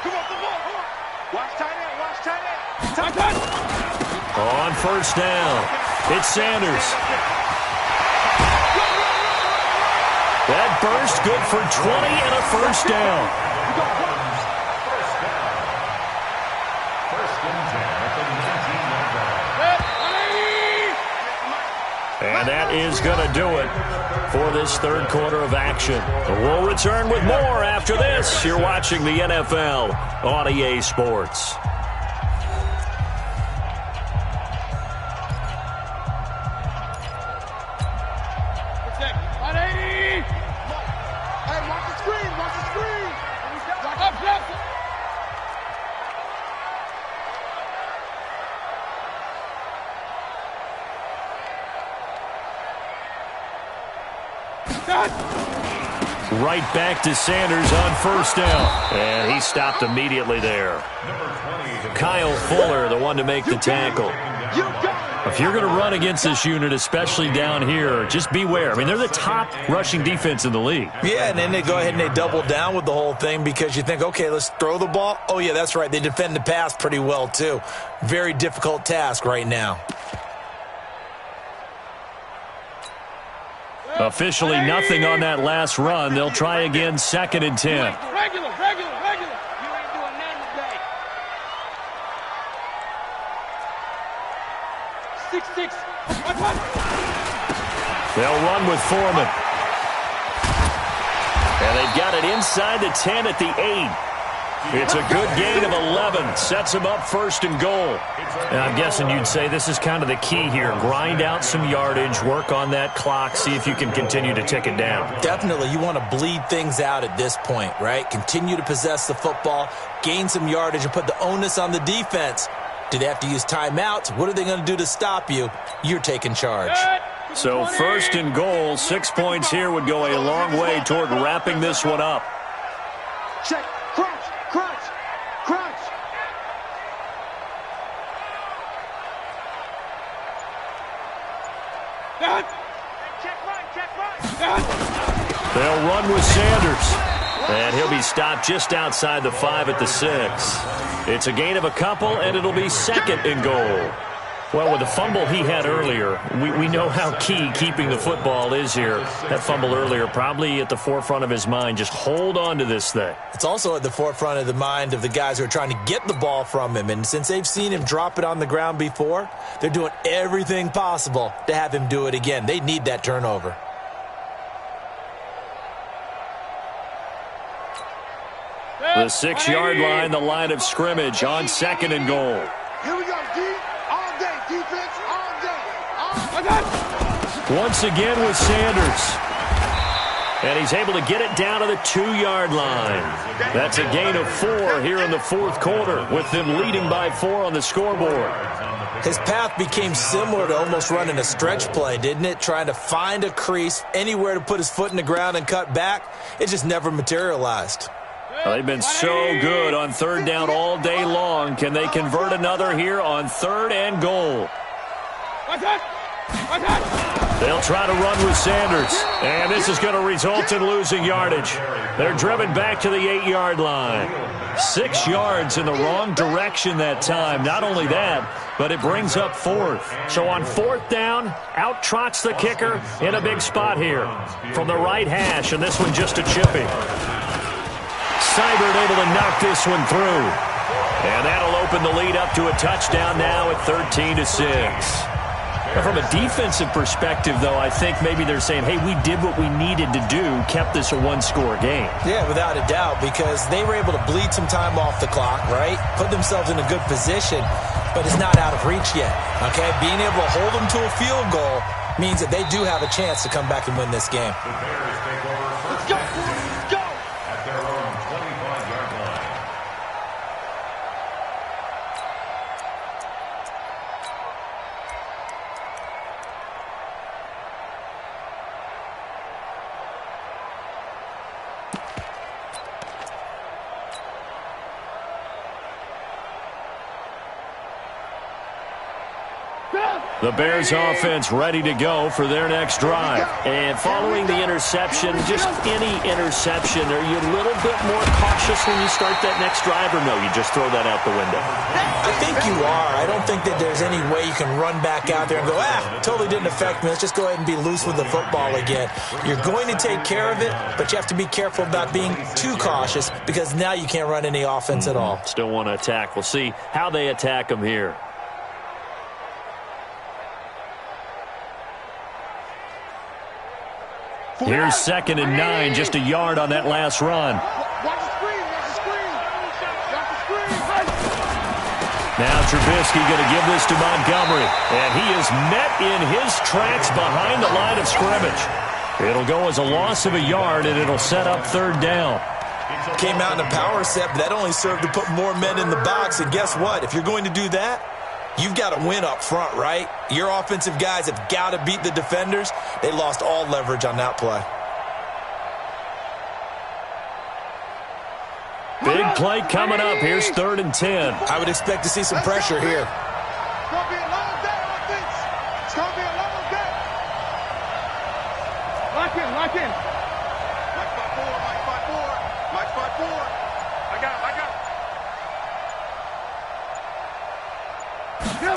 Come on. Watch tight end, watch tight end. On 1st down, it's Sanders. That burst good for 20 and a 1st down. 1st and 10 at the 19-yard line. And that is going to do it for this 3rd quarter of action. We'll return with more after this. You're watching the NFL on EA Sports. Right back to Sanders on 1st down. And he stopped immediately there. Kyle Fuller, the one to make the tackle. If you're going to run against this unit, especially down here, just beware. I mean, they're the top rushing defense in the league. Yeah, and then they go ahead and they double down with the whole thing because you think, okay, let's throw the ball. Oh, yeah, that's right. They defend the pass pretty well, too. Very difficult task right now. Officially nothing on that last run. They'll try again, 2nd and 10. Regular. You ain't doing nothing today. 6-6. They'll run with Foreman. And they've got it inside the 10 at the 8. It's a good gain of 11. Sets them up 1st and goal. And I'm guessing you'd say this is kind of the key here. Grind out some yardage, work on that clock, see if you can continue to tick it down. Definitely. You want to bleed things out at this point, right? Continue to possess the football, gain some yardage, and put the onus on the defense. Do they have to use timeouts? What are they going to do to stop you? You're taking charge. So 1st and goal, 6 points here would go a long way toward wrapping this one up. Check. Crunch. They'll run with Sanders. And he'll be stopped just outside the 5 at the 6. It's a gain of a couple, and it'll be 2nd and goal. Well, with the fumble he had earlier, we know how key keeping the football is here. That fumble earlier probably at the forefront of his mind. Just hold on to this thing. It's also at the forefront of the mind of the guys who are trying to get the ball from him. And since they've seen him drop it on the ground before, they're doing everything possible to have him do it again. They need that turnover. The 6-yard line, the line of scrimmage on 2nd and goal. Here we go, D. All day. Defense all day. Once again with Sanders. And he's able to get it down to the 2-yard line. That's a gain of 4 here in the 4th quarter, with them leading by 4 on the scoreboard. His path became similar to almost running a stretch play, didn't it? Trying to find a crease, anywhere to put his foot in the ground and cut back. It just never materialized. Well, they've been so good on 3rd down all day long. Can they convert another here on 3rd and goal? They'll try to run with Sanders. And this is going to result in losing yardage. They're driven back to the 8-yard line. 6 yards in the wrong direction that time. Not only that, but it brings up 4th. So on 4th down, out trots the kicker in a big spot here from the right hash, and this one just a chippy. Seibert able to knock this one through. And that'll open the lead up to a touchdown now at 13-6. From a defensive perspective, though, I think maybe they're saying, hey, we did what we needed to do, kept this a one-score game. Yeah, without a doubt, because they were able to bleed some time off the clock, right? Put themselves in a good position, but it's not out of reach yet, okay? Being able to hold them to a field goal means that they do have a chance to come back and win this game. The Bears take over first Let's go. at their own 25-yard line. The Bears offense ready to go for their next drive. And following the interception, just any interception, are you a little bit more cautious when you start that next drive, or no, you just throw that out the window? I think you are. I don't think that there's any way you can run back out there and go, totally didn't affect me. Let's just go ahead and be loose with the football again. You're going to take care of it, but you have to be careful about being too cautious because now you can't run any offense at all. Still want to attack. We'll see how they attack them here. Here's 2nd and 9, just a yard on that last run. Now Trubisky going to give this to Montgomery, and he is met in his tracks behind the line of scrimmage. It'll go as a loss of a yard, and it'll set up 3rd down. Came out in a power set, but that only served to put more men in the box, and guess what? If you're going to do that, you've got to win up front, right? Your offensive guys have got to beat the defenders. They lost all leverage on that play. Big play coming up. Here's 3rd and 10. I would expect to see some pressure here. It's going to be a long day, offense. It's going to be a long day. Lock in, lock in. Mike 5-4, Mike 5-4. Mike 5-4. I got him.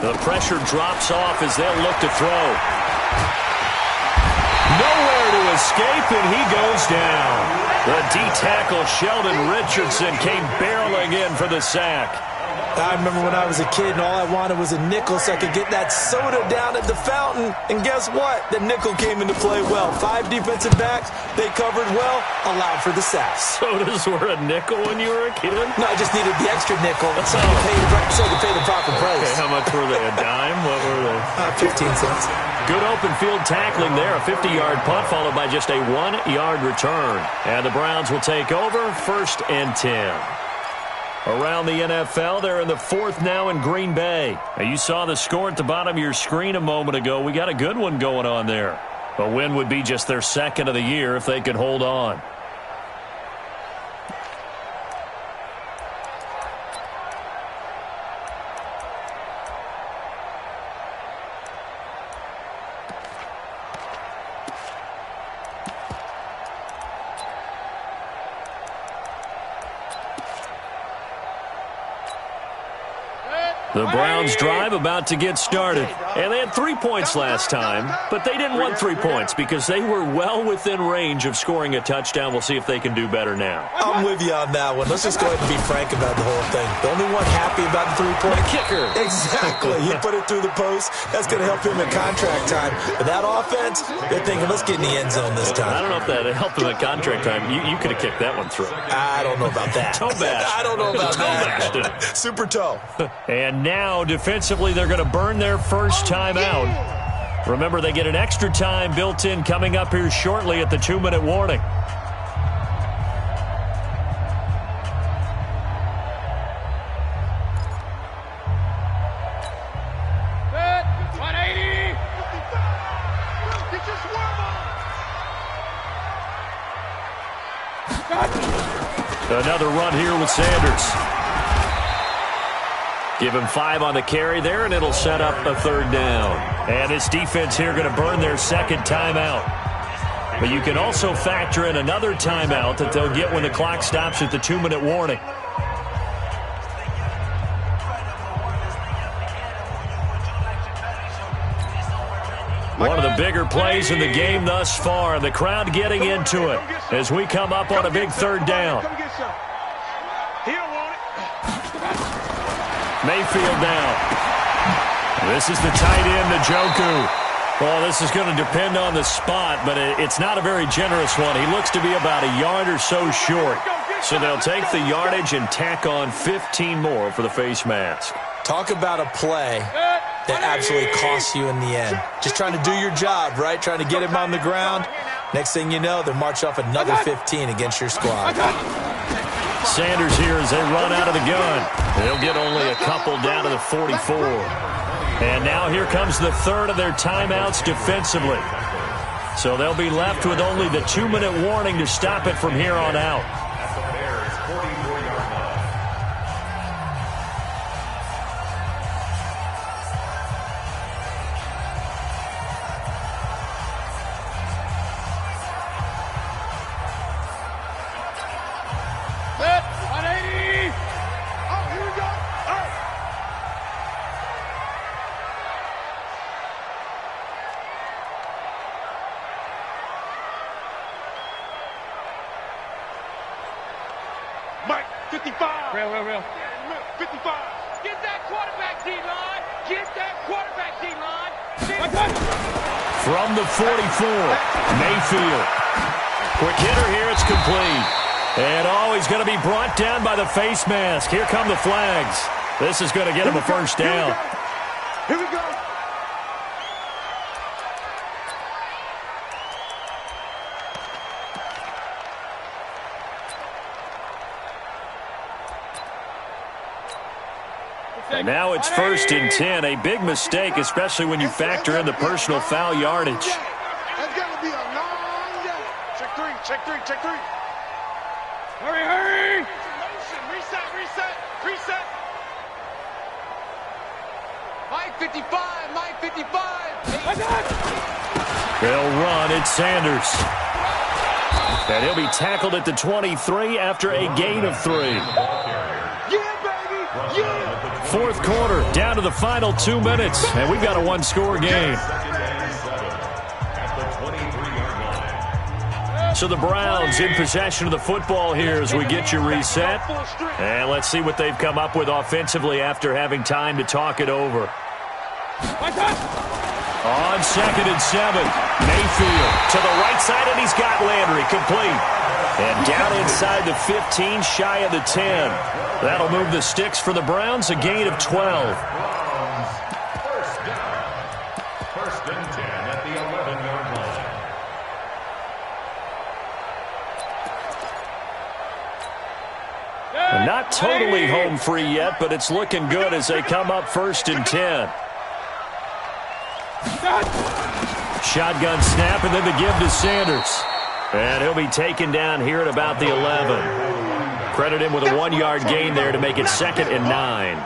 The pressure drops off as they'll look to throw. Nowhere to escape, and he goes down. The D-tackle Sheldon Richardson came barreling in for the sack. I remember when I was a kid and all I wanted was a nickel so I could get that soda down at the fountain. And guess what? The nickel came into play well. 5 defensive backs, they covered well, allowed for the sacks. Sodas were a nickel when you were a kid? No, I just needed the extra nickel so I could pay the proper price. Okay, how much were they? A dime? What were they? 15 cents. Good open field tackling there. A 50-yard punt followed by just a 1-yard return. And the Browns will take over 1st and 10. Around the NFL, they're in the 4th now in Green Bay. Now, you saw the score at the bottom of your screen a moment ago. We got a good one going on there. A win would be just their 2nd of the year if they could hold on. The Browns drive about to get started. And they had 3 points last time, but they didn't want 3 points because they were well within range of scoring a touchdown. We'll see if they can do better now. I'm with you on that one. Let's just go ahead and be frank about the whole thing. The only one happy about the 3-point kicker. Exactly. He put it through the post. That's going to help him in contract time. But that offense, they're thinking, let's get in the end zone this time. I don't know if that helped him at contract time. You could have kicked that one through. I don't know about that. Toe bash. I don't know about that. Super toe. And now, defensively, they're going to burn their first time out. Remember, they get an extra time built in coming up here shortly at the 2-minute warning. Another run here with Sanders. Give him 5 on the carry there, and it'll set up a 3rd down. And this defense here going to burn their 2nd timeout. But you can also factor in another timeout that they'll get when the clock stops at the 2-minute warning. One of the bigger plays in the game thus far. The crowd getting into it as we come up on a big 3rd down. Mayfield now. This is the tight end, Njoku. Well, this is going to depend on the spot, but it's not a very generous one. He looks to be about a yard or so short. So they'll take the yardage and tack on 15 more for the face mask. Talk about a play that absolutely costs you in the end. Just trying to do your job, right? Trying to get him on the ground. Next thing you know, they'll march off another 15 against your squad. Sanders here as they run out of the gun. They'll get only a couple down to the 44. And now here comes the 3rd of their timeouts defensively. So they'll be left with only the 2-minute warning to stop it from here on out. Mike, 55. Real. 55. Get that quarterback, D-line. Get that quarterback, D-line. From the 44, Mayfield. Quick hitter here, it's complete. And he's going to be brought down by the face mask. Here come the flags. This is going to get him a first down. Here we go. And now it's 1st and 10. A big mistake, especially when you factor in the personal foul yardage. That's got to be a long day. Check three. Hurry. Reset. Mike 55. They'll run. It's Sanders. And he'll be tackled at the 23 after a gain of 3. Yeah, baby. Yeah. Fourth quarter, down to the final 2 minutes, and we've got a one-score game. So the Browns in possession of the football here as we get you reset. And let's see what they've come up with offensively after having time to talk it over. On 2nd and 7, Mayfield to the right side, and he's got Landry complete. And down inside the 15, shy of the 10. That'll move the sticks for the Browns, a gain of 12. First down. 1st and 10 at the 11-yard line. And not totally home free yet, but it's looking good as they come up 1st and 10. Shotgun snap, and then the give to Sanders. And he'll be taken down here at about the 11. Credit him with a 1-yard gain there to make it 2nd and 9.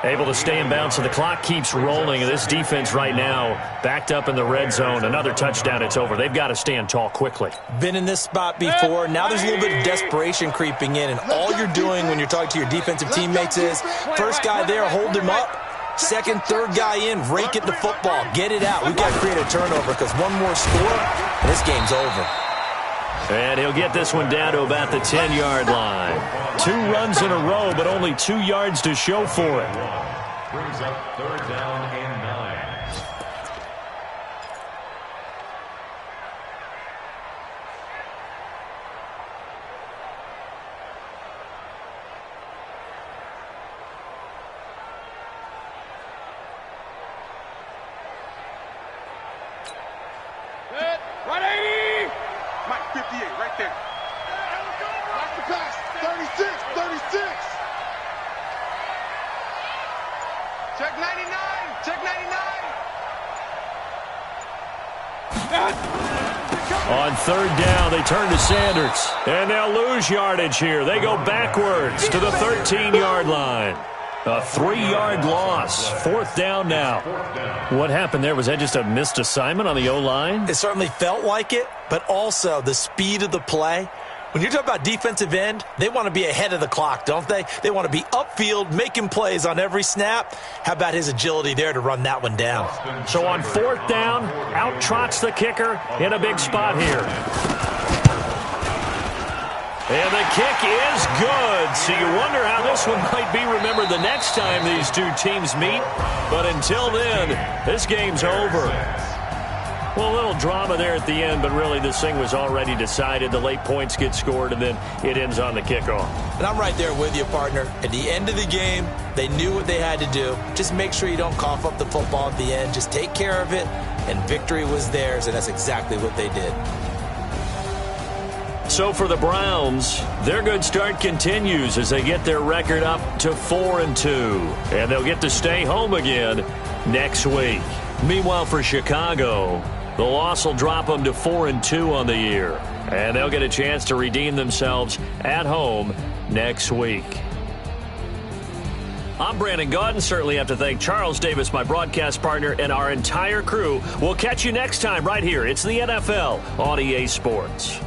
Able to stay in bounds, so the clock keeps rolling. And this defense right now backed up in the red zone. Another touchdown, it's over. They've got to stand tall quickly. Been in this spot before. Now there's a little bit of desperation creeping in. And all you're doing when you're talking to your defensive teammates is, first guy there, hold him up. Second, third guy in, rake it the football. Get it out. We've got to create a turnover because one more score, and this game's over. And he'll get this one down to about the 10-yard line. 2 runs in a row, but only 2 yards to show for it. Brings up 3rd down and 9. Ready. Mike, 58, right there. Watch the pass. 36. Check 99. On 3rd down, they turn to Sanders. And they'll lose yardage here. They go backwards to the 13-yard line. A 3-yard loss. 4th down now. What happened there? Was that just a missed assignment on the O-line? It certainly felt like it, but also the speed of the play. When you're talking about defensive end, they want to be ahead of the clock, don't they? They want to be upfield, making plays on every snap. How about his agility there to run that one down? So on 4th down, out trots the kicker in a big spot here. And the kick is good. So you wonder how this one might be remembered the next time these two teams meet. But until then, this game's over. Well, a little drama there at the end, but really this thing was already decided. The late points get scored, and then it ends on the kickoff. And I'm right there with you, partner. At the end of the game, they knew what they had to do. Just make sure you don't cough up the football at the end. Just take care of it, and victory was theirs, and that's exactly what they did. So for the Browns, their good start continues as they get their record up to 4-2. And they'll get to stay home again next week. Meanwhile, for Chicago, the loss will drop them to 4-2 on the year. And they'll get a chance to redeem themselves at home next week. I'm Brandon Gaudin. Certainly have to thank Charles Davis, my broadcast partner, and our entire crew. We'll catch you next time right here. It's the NFL on EA Sports.